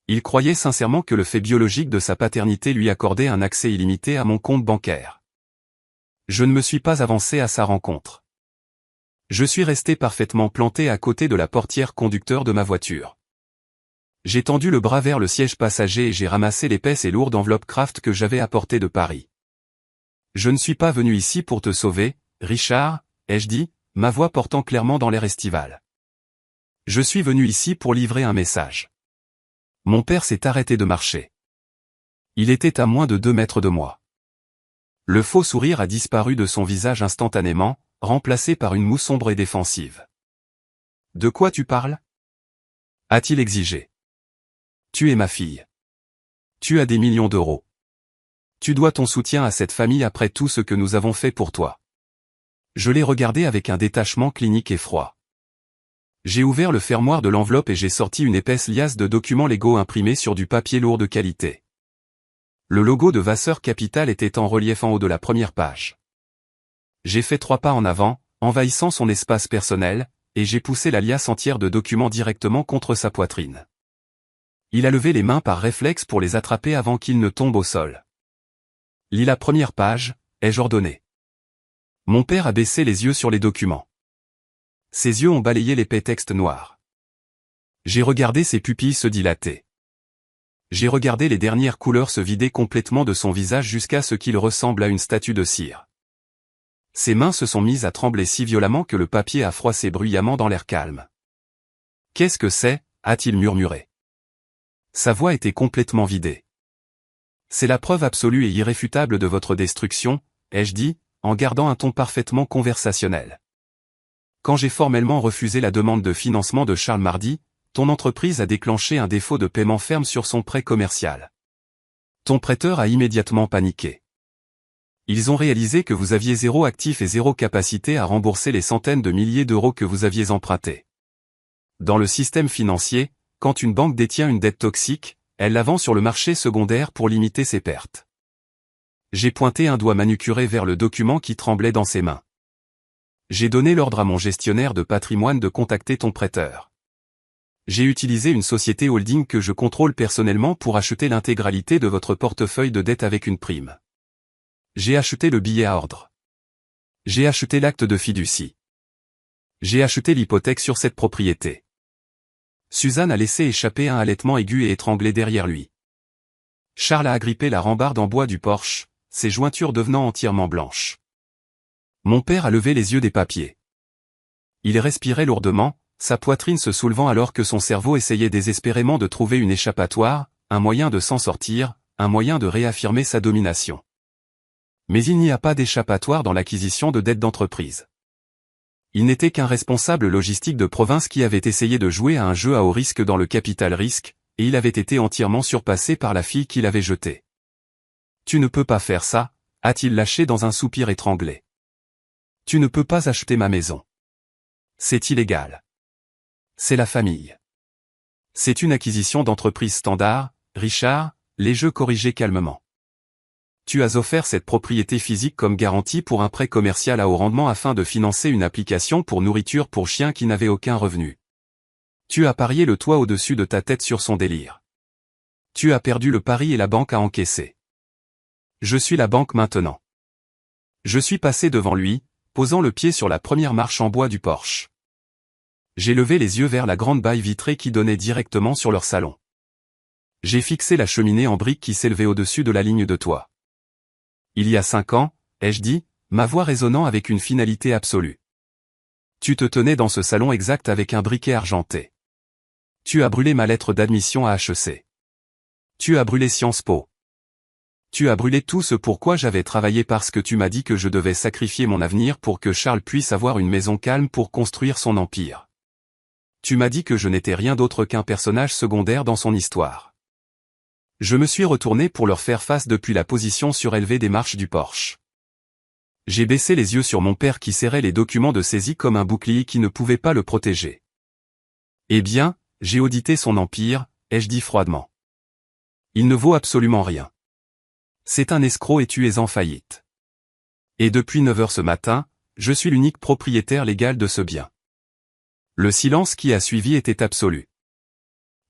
Speaker 1: Il croyait sincèrement que le fait biologique de sa paternité lui accordait un accès illimité à mon compte bancaire. Je ne me suis pas avancé à sa rencontre. Je suis resté parfaitement planté à côté de la portière conducteur de ma voiture. J'ai tendu le bras vers le siège passager et j'ai ramassé l'épaisse et lourde enveloppe Kraft que j'avais apportée de Paris. « Je ne suis pas venu ici pour te sauver, Richard, ai-je dit, ma voix portant clairement dans l'air estival. Je suis venu ici pour livrer un message. » Mon père s'est arrêté de marcher. Il était à moins de 2 mètres de moi. Le faux sourire a disparu de son visage instantanément, remplacé par une moue sombre et défensive. « De quoi tu parles » a-t-il exigé. « Tu es ma fille. Tu as des millions d'euros. Tu dois ton soutien à cette famille après tout ce que nous avons fait pour toi. » Je l'ai regardé avec un détachement clinique et froid. J'ai ouvert le fermoir de l'enveloppe et j'ai sorti une épaisse liasse de documents légaux imprimés sur du papier lourd de qualité. Le logo de Vasseur Capital était en relief en haut de la première page. J'ai fait 3 pas en avant, envahissant son espace personnel, et j'ai poussé la liasse entière de documents directement contre sa poitrine. Il a levé les mains par réflexe pour les attraper avant qu'ils ne tombent au sol. « Lis la première page », ai-je ordonné. Mon père a baissé les yeux sur les documents. Ses yeux ont balayé l'épais texte noir. J'ai regardé ses pupilles se dilater. J'ai regardé les dernières couleurs se vider complètement de son visage jusqu'à ce qu'il ressemble à une statue de cire. Ses mains se sont mises à trembler si violemment que le papier a froissé bruyamment dans l'air calme. « Qu'est-ce que c'est » a-t-il murmuré. Sa voix était complètement vidée. « C'est la preuve absolue et irréfutable de votre destruction » ai-je dit, en gardant un ton parfaitement conversationnel. Quand j'ai formellement refusé la demande de financement de Charles mardi, ton entreprise a déclenché un défaut de paiement ferme sur son prêt commercial. Ton prêteur a immédiatement paniqué. Ils ont réalisé que vous aviez zéro actif et zéro capacité à rembourser les centaines de milliers d'euros que vous aviez empruntés. Dans le système financier, quand une banque détient une dette toxique, elle la vend sur le marché secondaire pour limiter ses pertes. J'ai pointé un doigt manucuré vers le document qui tremblait dans ses mains. J'ai donné l'ordre à mon gestionnaire de patrimoine de contacter ton prêteur. J'ai utilisé une société holding que je contrôle personnellement pour acheter l'intégralité de votre portefeuille de dette avec une prime. J'ai acheté le billet à ordre. J'ai acheté l'acte de fiducie. J'ai acheté l'hypothèque sur cette propriété. Suzanne a laissé échapper un halètement aigu et étranglé derrière lui. Charles a agrippé la rambarde en bois du porche, ses jointures devenant entièrement blanches. Mon père a levé les yeux des papiers. Il respirait lourdement, sa poitrine se soulevant alors que son cerveau essayait désespérément de trouver une échappatoire, un moyen de s'en sortir, un moyen de réaffirmer sa domination. Mais il n'y a pas d'échappatoire dans l'acquisition de dettes d'entreprise. Il n'était qu'un responsable logistique de province qui avait essayé de jouer à un jeu à haut risque dans le capital risque, et il avait été entièrement surpassé par la fille qu'il avait jetée. « Tu ne peux pas faire ça », a-t-il lâché dans un soupir étranglé. « Tu ne peux pas acheter ma maison. C'est illégal. C'est la famille. C'est une acquisition d'entreprise standard, Richard, les jeux corrigés calmement. Tu as offert cette propriété physique comme garantie pour un prêt commercial à haut rendement afin de financer une application pour nourriture pour chiens qui n'avait aucun revenu. Tu as parié le toit au-dessus de ta tête sur son délire. Tu as perdu le pari et la banque a encaissé. Je suis la banque maintenant. Je suis passé devant lui, posant le pied sur la première marche en bois du porche. J'ai levé les yeux vers la grande baille vitrée qui donnait directement sur leur salon. J'ai fixé la cheminée en briques qui s'élevait au-dessus de la ligne de toit. Il y a 5 ans, ai-je dit, ma voix résonnant avec une finalité absolue. Tu te tenais dans ce salon exact avec un briquet argenté. Tu as brûlé ma lettre d'admission à HEC. Tu as brûlé Sciences Po. Tu as brûlé tout ce pourquoi j'avais travaillé parce que tu m'as dit que je devais sacrifier mon avenir pour que Charles puisse avoir une maison calme pour construire son empire. Tu m'as dit que je n'étais rien d'autre qu'un personnage secondaire dans son histoire. Je me suis retourné pour leur faire face depuis la position surélevée des marches du porche. J'ai baissé les yeux sur mon père qui serrait les documents de saisie comme un bouclier qui ne pouvait pas le protéger. Eh bien, j'ai audité son empire, ai-je dit froidement. Il ne vaut absolument rien. C'est un escroc et tu es en faillite. Et depuis 9 heures ce matin, je suis l'unique propriétaire légal de ce bien. Le silence qui a suivi était absolu.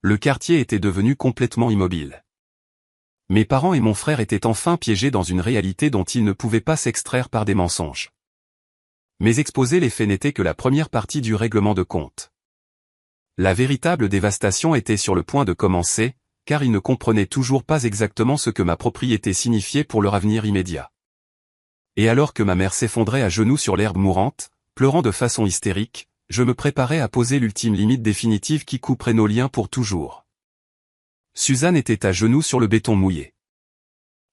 Speaker 1: Le quartier était devenu complètement immobile. Mes parents et mon frère étaient enfin piégés dans une réalité dont ils ne pouvaient pas s'extraire par des mensonges. Mais exposer les faits n'était que la première partie du règlement de compte. La véritable dévastation était sur le point de commencer, car ils ne comprenaient toujours pas exactement ce que ma propriété signifiait pour leur avenir immédiat. Et alors que ma mère s'effondrait à genoux sur l'herbe mourante, pleurant de façon hystérique, je me préparais à poser l'ultime limite définitive qui couperait nos liens pour toujours. Suzanne était à genoux sur le béton mouillé.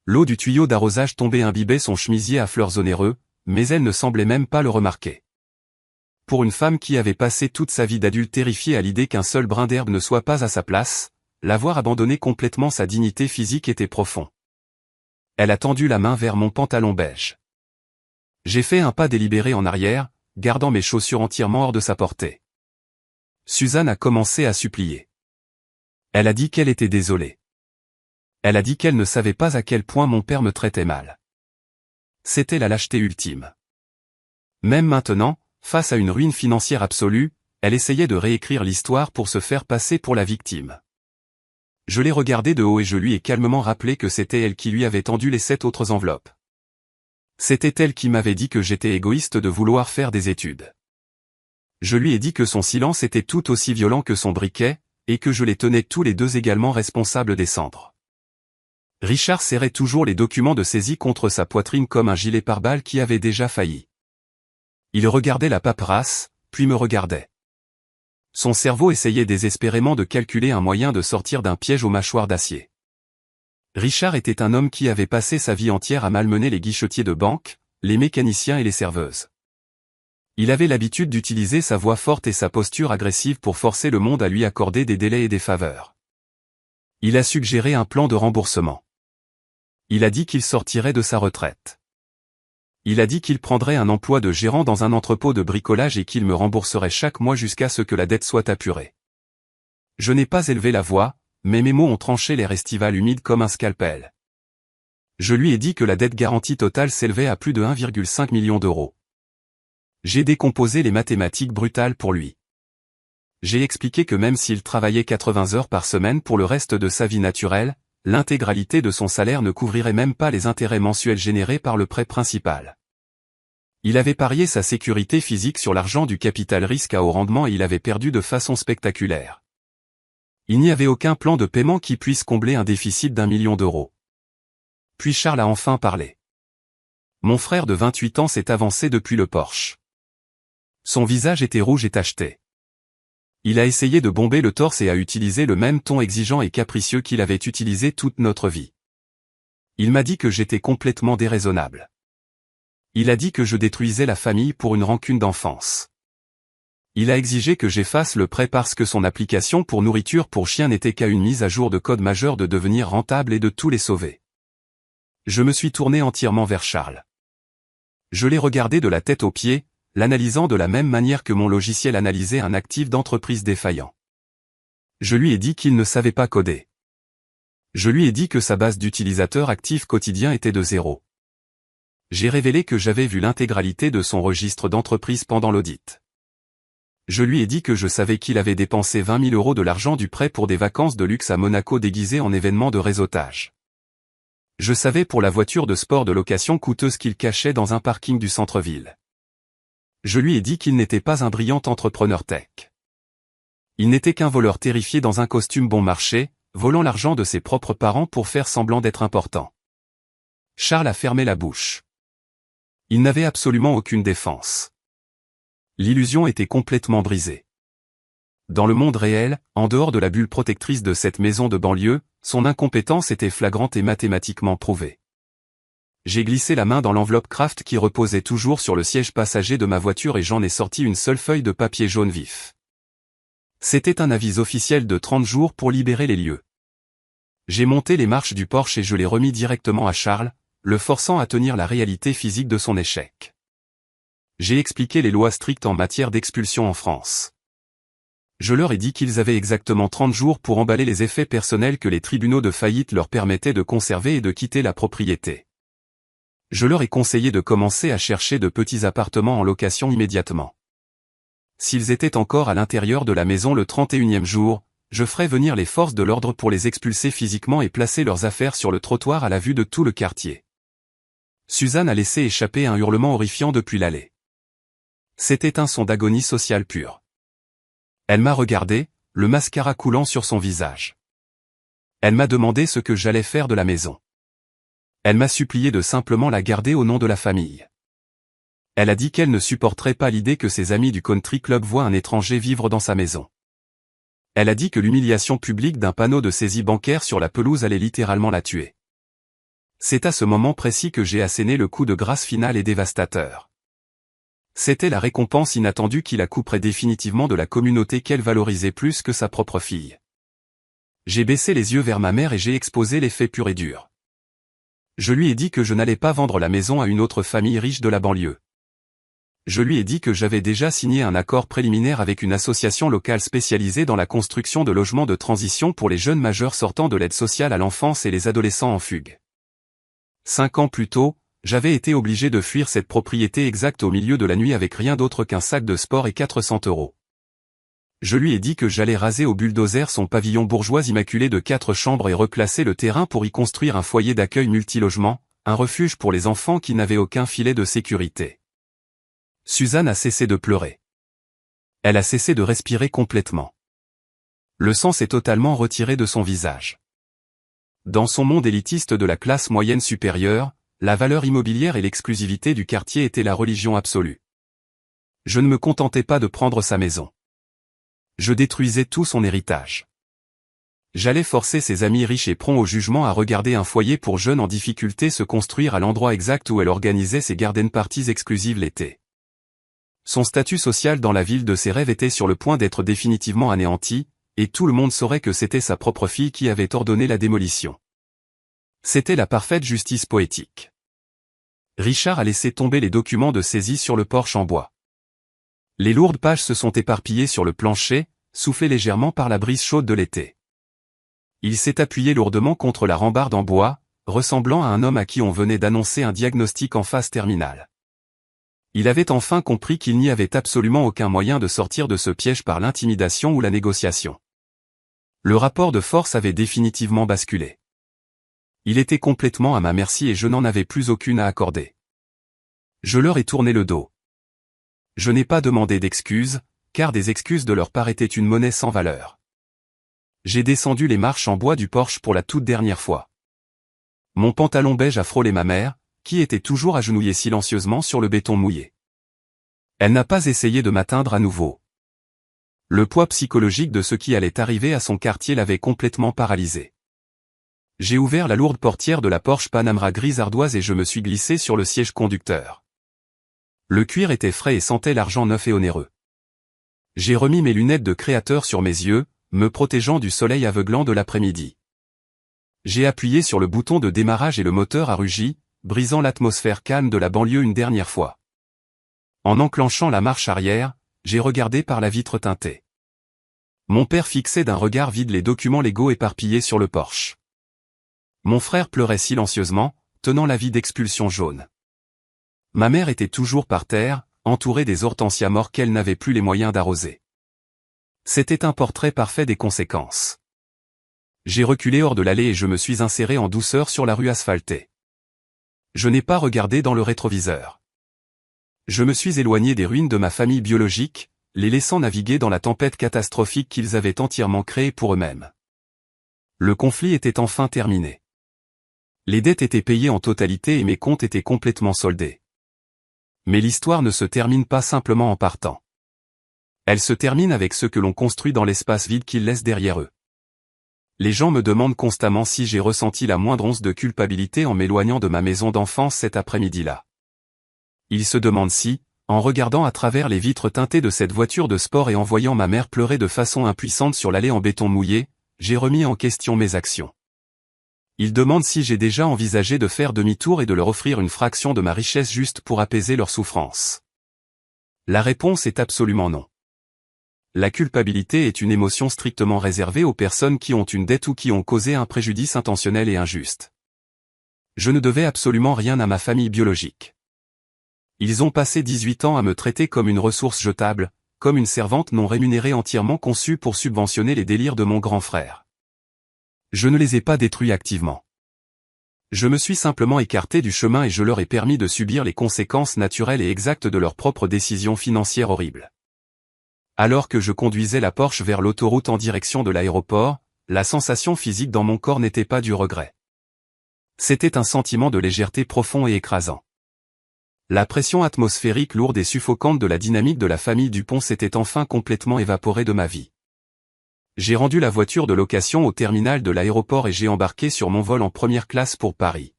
Speaker 1: L'eau du tuyau d'arrosage tombé imbibait son chemisier à fleurs onéreux, mais elle ne semblait même pas le remarquer. Pour une femme qui avait passé toute sa vie d'adulte terrifiée à l'idée qu'un seul brin d'herbe ne soit pas à sa place, l'avoir abandonné complètement sa dignité physique était profond. Elle a tendu la main vers mon pantalon beige. J'ai fait un pas délibéré en arrière, gardant mes chaussures entièrement hors de sa portée. Suzanne a commencé à supplier. Elle a dit qu'elle était désolée. Elle a dit qu'elle ne savait pas à quel point mon père me traitait mal. C'était la lâcheté ultime. Même maintenant, face à une ruine financière absolue, elle essayait de réécrire l'histoire pour se faire passer pour la victime. Je l'ai regardée de haut et je lui ai calmement rappelé que c'était elle qui lui avait tendu les 7 autres enveloppes. C'était elle qui m'avait dit que j'étais égoïste de vouloir faire des études. Je lui ai dit que son silence était tout aussi violent que son briquet, et que je les tenais tous les deux également responsables des cendres. Richard serrait toujours les documents de saisie contre sa poitrine comme un gilet pare-balles qui avait déjà failli. Il regardait la paperasse, puis me regardait. Son cerveau essayait désespérément de calculer un moyen de sortir d'un piège aux mâchoires d'acier. Richard était un homme qui avait passé sa vie entière à malmener les guichetiers de banque, les mécaniciens et les serveuses. Il avait l'habitude d'utiliser sa voix forte et sa posture agressive pour forcer le monde à lui accorder des délais et des faveurs. Il a suggéré un plan de remboursement. Il a dit qu'il sortirait de sa retraite. Il a dit qu'il prendrait un emploi de gérant dans un entrepôt de bricolage et qu'il me rembourserait chaque mois jusqu'à ce que la dette soit apurée. Je n'ai pas élevé la voix, mais mes mots ont tranché l'air estival humide comme un scalpel. Je lui ai dit que la dette garantie totale s'élevait à plus de 1,5 million d'euros. J'ai décomposé les mathématiques brutales pour lui. J'ai expliqué que même s'il travaillait 80 heures par semaine pour le reste de sa vie naturelle, l'intégralité de son salaire ne couvrirait même pas les intérêts mensuels générés par le prêt principal. Il avait parié sa sécurité physique sur l'argent du capital risque à haut rendement et il avait perdu de façon spectaculaire. Il n'y avait aucun plan de paiement qui puisse combler un déficit d'1 million d'euros. Puis Charles a enfin parlé. Mon frère de 28 ans s'est avancé depuis le porche. Son visage était rouge et tacheté. Il a essayé de bomber le torse et a utilisé le même ton exigeant et capricieux qu'il avait utilisé toute notre vie. Il m'a dit que j'étais complètement déraisonnable. Il a dit que je détruisais la famille pour une rancune d'enfance. Il a exigé que j'efface le prêt parce que son application pour nourriture pour chien n'était qu'à une mise à jour de code majeur de devenir rentable et de tous les sauver. Je me suis tourné entièrement vers Charles. Je l'ai regardé de la tête aux pieds, l'analysant de la même manière que mon logiciel analysait un actif d'entreprise défaillant. Je lui ai dit qu'il ne savait pas coder. Je lui ai dit que sa base d'utilisateurs actifs quotidien était de 0. J'ai révélé que j'avais vu l'intégralité de son registre d'entreprise pendant l'audit. Je lui ai dit que je savais qu'il avait dépensé 20 000 euros de l'argent du prêt pour des vacances de luxe à Monaco déguisées en événement de réseautage. Je savais pour la voiture de sport de location coûteuse qu'il cachait dans un parking du centre-ville. Je lui ai dit qu'il n'était pas un brillant entrepreneur tech. Il n'était qu'un voleur terrifié dans un costume bon marché, volant l'argent de ses propres parents pour faire semblant d'être important. Charles a fermé la bouche. Il n'avait absolument aucune défense. L'illusion était complètement brisée. Dans le monde réel, en dehors de la bulle protectrice de cette maison de banlieue, son incompétence était flagrante et mathématiquement prouvée. J'ai glissé la main dans l'enveloppe Kraft qui reposait toujours sur le siège passager de ma voiture et j'en ai sorti une seule feuille de papier jaune vif. C'était un avis officiel de 30 jours pour libérer les lieux. J'ai monté les marches du Porsche et je l'ai remis directement à Charles, le forçant à tenir la réalité physique de son échec. J'ai expliqué les lois strictes en matière d'expulsion en France. Je leur ai dit qu'ils avaient exactement 30 jours pour emballer les effets personnels que les tribunaux de faillite leur permettaient de conserver et de quitter la propriété. Je leur ai conseillé de commencer à chercher de petits appartements en location immédiatement. S'ils étaient encore à l'intérieur de la maison le 31e jour, je ferais venir les forces de l'ordre pour les expulser physiquement et placer leurs affaires sur le trottoir à la vue de tout le quartier. Suzanne a laissé échapper un hurlement horrifiant depuis l'allée. C'était un son d'agonie sociale pure. Elle m'a regardé, le mascara coulant sur son visage. Elle m'a demandé ce que j'allais faire de la maison. Elle m'a supplié de simplement la garder au nom de la famille. Elle a dit qu'elle ne supporterait pas l'idée que ses amis du country club voient un étranger vivre dans sa maison. Elle a dit que l'humiliation publique d'un panneau de saisie bancaire sur la pelouse allait littéralement la tuer. C'est à ce moment précis que j'ai asséné le coup de grâce final et dévastateur. C'était la récompense inattendue qui la couperait définitivement de la communauté qu'elle valorisait plus que sa propre fille. J'ai baissé les yeux vers ma mère et j'ai exposé les faits purs et durs. Je lui ai dit que je n'allais pas vendre la maison à une autre famille riche de la banlieue. Je lui ai dit que j'avais déjà signé un accord préliminaire avec une association locale spécialisée dans la construction de logements de transition pour les jeunes majeurs sortant de l'aide sociale à l'enfance et les adolescents en fugue. 5 ans plus tôt, j'avais été obligé de fuir cette propriété exacte au milieu de la nuit avec rien d'autre qu'un sac de sport et 400 euros. Je lui ai dit que j'allais raser au bulldozer son pavillon bourgeois immaculé de 4 chambres et replacer le terrain pour y construire un foyer d'accueil multilogement, un refuge pour les enfants qui n'avaient aucun filet de sécurité. Suzanne a cessé de pleurer. Elle a cessé de respirer complètement. Le sang s'est totalement retiré de son visage. Dans son monde élitiste de la classe moyenne supérieure, la valeur immobilière et l'exclusivité du quartier étaient la religion absolue. Je ne me contentais pas de prendre sa maison. Je détruisais tout son héritage. J'allais forcer ses amis riches et prompts au jugement à regarder un foyer pour jeunes en difficulté se construire à l'endroit exact où elle organisait ses garden parties exclusives l'été. Son statut social dans la ville de ses rêves était sur le point d'être définitivement anéanti, et tout le monde saurait que c'était sa propre fille qui avait ordonné la démolition. C'était la parfaite justice poétique. Richard a laissé tomber les documents de saisie sur le porche en bois. Les lourdes pages se sont éparpillées sur le plancher, soufflées légèrement par la brise chaude de l'été. Il s'est appuyé lourdement contre la rambarde en bois, ressemblant à un homme à qui on venait d'annoncer un diagnostic en phase terminale. Il avait enfin compris qu'il n'y avait absolument aucun moyen de sortir de ce piège par l'intimidation ou la négociation. Le rapport de force avait définitivement basculé. Il était complètement à ma merci et je n'en avais plus aucune à accorder. Je leur ai tourné le dos. Je n'ai pas demandé d'excuses, car des excuses de leur part étaient une monnaie sans valeur. J'ai descendu les marches en bois du porche pour la toute dernière fois. Mon pantalon beige a frôlé ma mère, qui était toujours agenouillée silencieusement sur le béton mouillé. Elle n'a pas essayé de m'atteindre à nouveau. Le poids psychologique de ce qui allait arriver à son quartier l'avait complètement paralysé. J'ai ouvert la lourde portière de la Porsche Panamera grise ardoise et je me suis glissé sur le siège conducteur. Le cuir était frais et sentait l'argent neuf et onéreux. J'ai remis mes lunettes de créateur sur mes yeux, me protégeant du soleil aveuglant de l'après-midi. J'ai appuyé sur le bouton de démarrage et le moteur a rugi, brisant l'atmosphère calme de la banlieue une dernière fois. En enclenchant la marche arrière, j'ai regardé par la vitre teintée. Mon père fixait d'un regard vide les documents légaux éparpillés sur le porche. Mon frère pleurait silencieusement, tenant l'avis d'expulsion jaune. Ma mère était toujours par terre, entourée des hortensias morts qu'elle n'avait plus les moyens d'arroser. C'était un portrait parfait des conséquences. J'ai reculé hors de l'allée et je me suis inséré en douceur sur la rue asphaltée. Je n'ai pas regardé dans le rétroviseur. Je me suis éloigné des ruines de ma famille biologique, les laissant naviguer dans la tempête catastrophique qu'ils avaient entièrement créée pour eux-mêmes. Le conflit était enfin terminé. Les dettes étaient payées en totalité et mes comptes étaient complètement soldés. Mais l'histoire ne se termine pas simplement en partant. Elle se termine avec ce que l'on construit dans l'espace vide qu'ils laissent derrière eux. Les gens me demandent constamment si j'ai ressenti la moindre once de culpabilité en m'éloignant de ma maison d'enfance cet après-midi-là. Ils se demandent si, en regardant à travers les vitres teintées de cette voiture de sport et en voyant ma mère pleurer de façon impuissante sur l'allée en béton mouillé, j'ai remis en question mes actions. Ils demandent si j'ai déjà envisagé de faire demi-tour et de leur offrir une fraction de ma richesse juste pour apaiser leur souffrance. La réponse est absolument non. La culpabilité est une émotion strictement réservée aux personnes qui ont une dette ou qui ont causé un préjudice intentionnel et injuste. Je ne devais absolument rien à ma famille biologique. Ils ont passé 18 ans à me traiter comme une ressource jetable, comme une servante non rémunérée entièrement conçue pour subventionner les délires de mon grand frère. Je ne les ai pas détruits activement. Je me suis simplement écarté du chemin et je leur ai permis de subir les conséquences naturelles et exactes de leurs propres décisions financières horribles. Alors que je conduisais la Porsche vers l'autoroute en direction de l'aéroport, la sensation physique dans mon corps n'était pas du regret. C'était un sentiment de légèreté profond et écrasant. La pression atmosphérique lourde et suffocante de la dynamique de la famille Dupont s'était enfin complètement évaporée de ma vie. J'ai rendu la voiture de location au terminal de l'aéroport et j'ai embarqué sur mon vol en première classe pour Paris.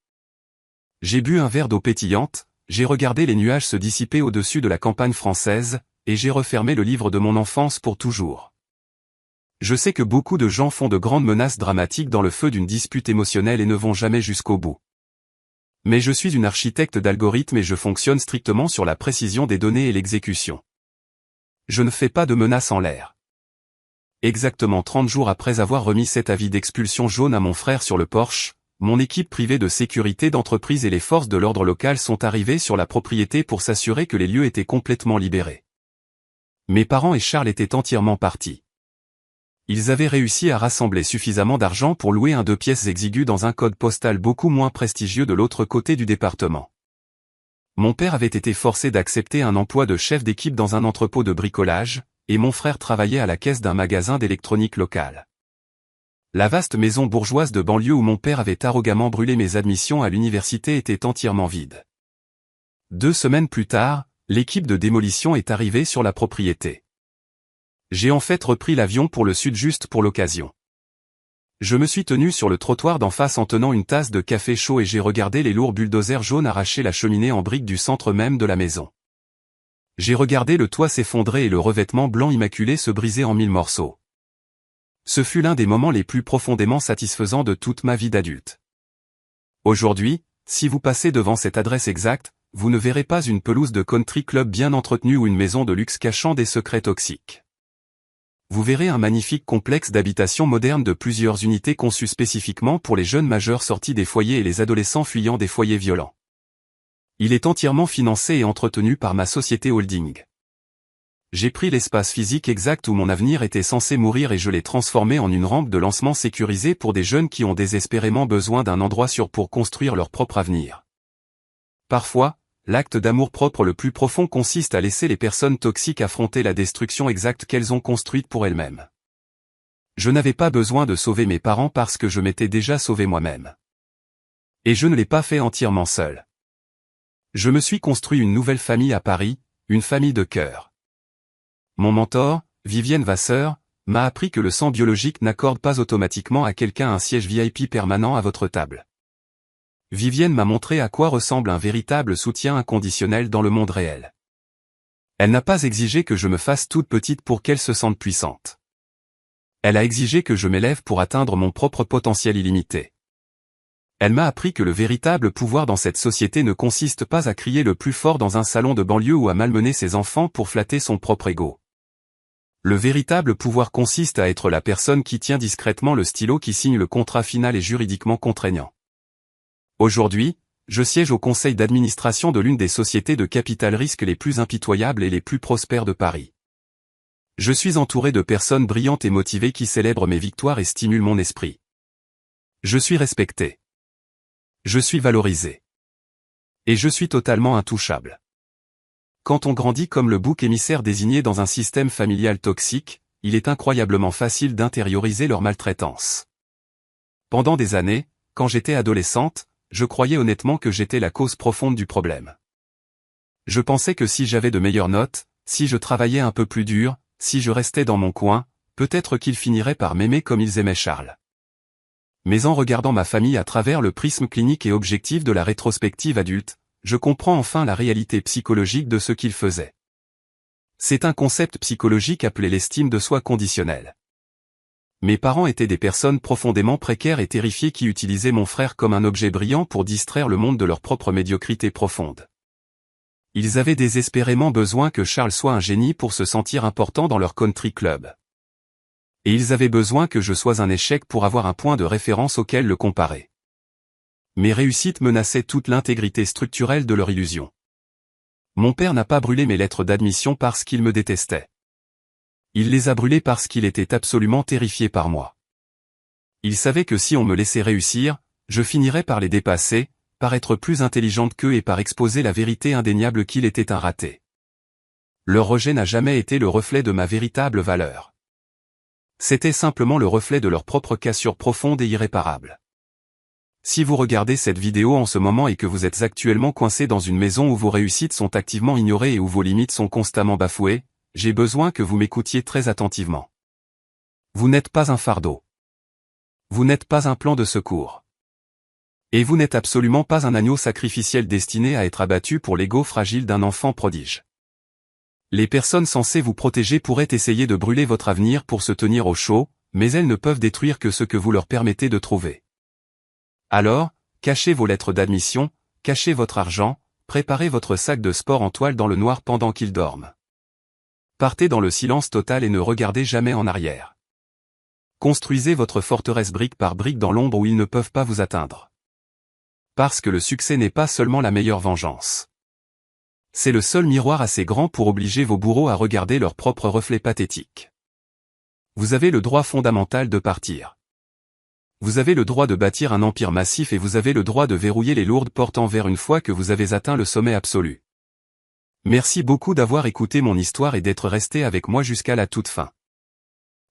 Speaker 1: J'ai bu un verre d'eau pétillante, j'ai regardé les nuages se dissiper au-dessus de la campagne française, et j'ai refermé le livre de mon enfance pour toujours. Je sais que beaucoup de gens font de grandes menaces dramatiques dans le feu d'une dispute émotionnelle et ne vont jamais jusqu'au bout. Mais je suis une architecte d'algorithmes et je fonctionne strictement sur la précision des données et l'exécution. Je ne fais pas de menaces en l'air. Exactement 30 jours après avoir remis cet avis d'expulsion jaune à mon frère sur le porche, mon équipe privée de sécurité d'entreprise et les forces de l'ordre local sont arrivées sur la propriété pour s'assurer que les lieux étaient complètement libérés. Mes parents et Charles étaient entièrement partis. Ils avaient réussi à rassembler suffisamment d'argent pour louer un 2 pièces exigu dans un code postal beaucoup moins prestigieux de l'autre côté du département. Mon père avait été forcé d'accepter un emploi de chef d'équipe dans un entrepôt de bricolage, et mon frère travaillait à la caisse d'un magasin d'électronique local. La vaste maison bourgeoise de banlieue où mon père avait arrogamment brûlé mes admissions à l'université était entièrement vide. 2 semaines plus tard, l'équipe de démolition est arrivée sur la propriété. J'ai en fait repris l'avion pour le sud juste pour l'occasion. Je me suis tenu sur le trottoir d'en face en tenant une tasse de café chaud et j'ai regardé les lourds bulldozers jaunes arracher la cheminée en briques du centre même de la maison. J'ai regardé le toit s'effondrer et le revêtement blanc immaculé se briser en 1000 morceaux. Ce fut l'un des moments les plus profondément satisfaisants de toute ma vie d'adulte. Aujourd'hui, si vous passez devant cette adresse exacte, vous ne verrez pas une pelouse de country club bien entretenue ou une maison de luxe cachant des secrets toxiques. Vous verrez un magnifique complexe d'habitation moderne de plusieurs unités conçues spécifiquement pour les jeunes majeurs sortis des foyers et les adolescents fuyant des foyers violents. Il est entièrement financé et entretenu par ma société holding. J'ai pris l'espace physique exact où mon avenir était censé mourir et je l'ai transformé en une rampe de lancement sécurisée pour des jeunes qui ont désespérément besoin d'un endroit sûr pour construire leur propre avenir. Parfois, l'acte d'amour-propre le plus profond consiste à laisser les personnes toxiques affronter la destruction exacte qu'elles ont construite pour elles-mêmes. Je n'avais pas besoin de sauver mes parents parce que je m'étais déjà sauvé moi-même. Et je ne l'ai pas fait entièrement seul. Je me suis construit une nouvelle famille à Paris, une famille de cœur. Mon mentor, Vivienne Vasseur, m'a appris que le sang biologique n'accorde pas automatiquement à quelqu'un un siège VIP permanent à votre table. Vivienne m'a montré à quoi ressemble un véritable soutien inconditionnel dans le monde réel. Elle n'a pas exigé que je me fasse toute petite pour qu'elle se sente puissante. Elle a exigé que je m'élève pour atteindre mon propre potentiel illimité. Elle m'a appris que le véritable pouvoir dans cette société ne consiste pas à crier le plus fort dans un salon de banlieue ou à malmener ses enfants pour flatter son propre ego. Le véritable pouvoir consiste à être la personne qui tient discrètement le stylo qui signe le contrat final et juridiquement contraignant. Aujourd'hui, je siège au conseil d'administration de l'une des sociétés de capital risque les plus impitoyables et les plus prospères de Paris. Je suis entouré de personnes brillantes et motivées qui célèbrent mes victoires et stimulent mon esprit. Je suis respecté. Je suis valorisé. Et je suis totalement intouchable. Quand on grandit comme le bouc émissaire désigné dans un système familial toxique, il est incroyablement facile d'intérioriser leur maltraitance. Pendant des années, quand j'étais adolescente, je croyais honnêtement que j'étais la cause profonde du problème. Je pensais que si j'avais de meilleures notes, si je travaillais un peu plus dur, si je restais dans mon coin, peut-être qu'ils finiraient par m'aimer comme ils aimaient Charles. Mais en regardant ma famille à travers le prisme clinique et objectif de la rétrospective adulte, je comprends enfin la réalité psychologique de ce qu'ils faisaient. C'est un concept psychologique appelé l'estime de soi conditionnelle. Mes parents étaient des personnes profondément précaires et terrifiées qui utilisaient mon frère comme un objet brillant pour distraire le monde de leur propre médiocrité profonde. Ils avaient désespérément besoin que Charles soit un génie pour se sentir important dans leur country club. Et ils avaient besoin que je sois un échec pour avoir un point de référence auquel le comparer. Mes réussites menaçaient toute l'intégrité structurelle de leur illusion. Mon père n'a pas brûlé mes lettres d'admission parce qu'il me détestait. Il les a brûlées parce qu'il était absolument terrifié par moi. Il savait que si on me laissait réussir, je finirais par les dépasser, par être plus intelligente qu'eux et par exposer la vérité indéniable qu'il était un raté. Leur rejet n'a jamais été le reflet de ma véritable valeur. C'était simplement le reflet de leur propre cassure profonde et irréparable. Si vous regardez cette vidéo en ce moment et que vous êtes actuellement coincé dans une maison où vos réussites sont activement ignorées et où vos limites sont constamment bafouées, j'ai besoin que vous m'écoutiez très attentivement. Vous n'êtes pas un fardeau. Vous n'êtes pas un plan de secours. Et vous n'êtes absolument pas un agneau sacrificiel destiné à être abattu pour l'ego fragile d'un enfant prodige. Les personnes censées vous protéger pourraient essayer de brûler votre avenir pour se tenir au chaud, mais elles ne peuvent détruire que ce que vous leur permettez de trouver. Alors, cachez vos lettres d'admission, cachez votre argent, préparez votre sac de sport en toile dans le noir pendant qu'ils dorment. Partez dans le silence total et ne regardez jamais en arrière. Construisez votre forteresse brique par brique dans l'ombre où ils ne peuvent pas vous atteindre. Parce que le succès n'est pas seulement la meilleure vengeance. C'est le seul miroir assez grand pour obliger vos bourreaux à regarder leur propre reflet pathétique. Vous avez le droit fondamental de partir. Vous avez le droit de bâtir un empire massif et vous avez le droit de verrouiller les lourdes portes envers une fois que vous avez atteint le sommet absolu. Merci beaucoup d'avoir écouté mon histoire et d'être resté avec moi jusqu'à la toute fin.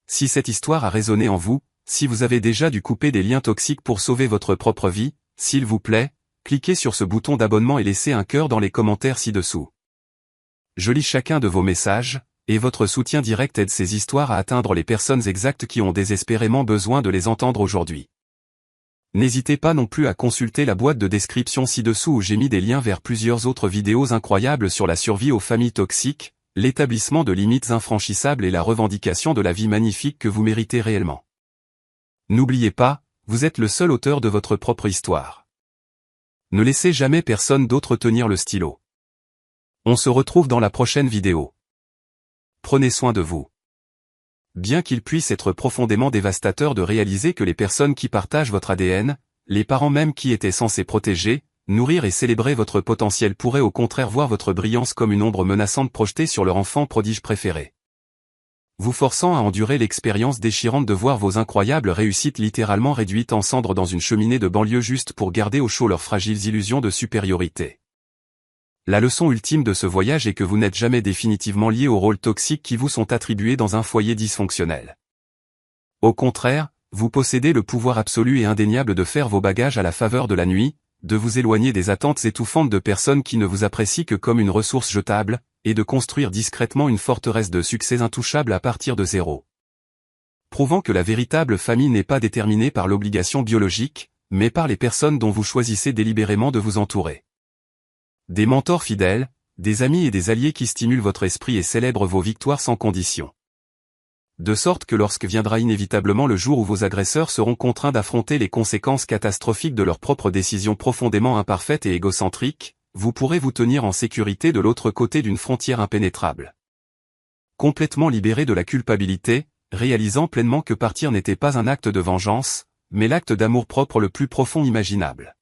Speaker 1: Si cette histoire a résonné en vous, si vous avez déjà dû couper des liens toxiques pour sauver votre propre vie, s'il vous plaît, cliquez sur ce bouton d'abonnement et laissez un cœur dans les commentaires ci-dessous. Je lis chacun de vos messages, et votre soutien direct aide ces histoires à atteindre les personnes exactes qui ont désespérément besoin de les entendre aujourd'hui. N'hésitez pas non plus à consulter la boîte de description ci-dessous où j'ai mis des liens vers plusieurs autres vidéos incroyables sur la survie aux familles toxiques, l'établissement de limites infranchissables et la revendication de la vie magnifique que vous méritez réellement. N'oubliez pas, vous êtes le seul auteur de votre propre histoire. Ne laissez jamais personne d'autre tenir le stylo. On se retrouve dans la prochaine vidéo. Prenez soin de vous. Bien qu'il puisse être profondément dévastateur de réaliser que les personnes qui partagent votre ADN, les parents même qui étaient censés protéger, nourrir et célébrer votre potentiel pourraient au contraire voir votre brillance comme une ombre menaçante projetée sur leur enfant prodige préféré. Vous forçant à endurer l'expérience déchirante de voir vos incroyables réussites littéralement réduites en cendres dans une cheminée de banlieue juste pour garder au chaud leurs fragiles illusions de supériorité. La leçon ultime de ce voyage est que vous n'êtes jamais définitivement lié aux rôles toxiques qui vous sont attribués dans un foyer dysfonctionnel. Au contraire, vous possédez le pouvoir absolu et indéniable de faire vos bagages à la faveur de la nuit, de vous éloigner des attentes étouffantes de personnes qui ne vous apprécient que comme une ressource jetable, et de construire discrètement une forteresse de succès intouchable à partir de zéro. Prouvant que la véritable famille n'est pas déterminée par l'obligation biologique, mais par les personnes dont vous choisissez délibérément de vous entourer. Des mentors fidèles, des amis et des alliés qui stimulent votre esprit et célèbrent vos victoires sans condition. De sorte que lorsque viendra inévitablement le jour où vos agresseurs seront contraints d'affronter les conséquences catastrophiques de leurs propres décisions profondément imparfaites et égocentriques, vous pourrez vous tenir en sécurité de l'autre côté d'une frontière impénétrable. Complètement libéré de la culpabilité, réalisant pleinement que partir n'était pas un acte de vengeance, mais l'acte d'amour-propre le plus profond imaginable.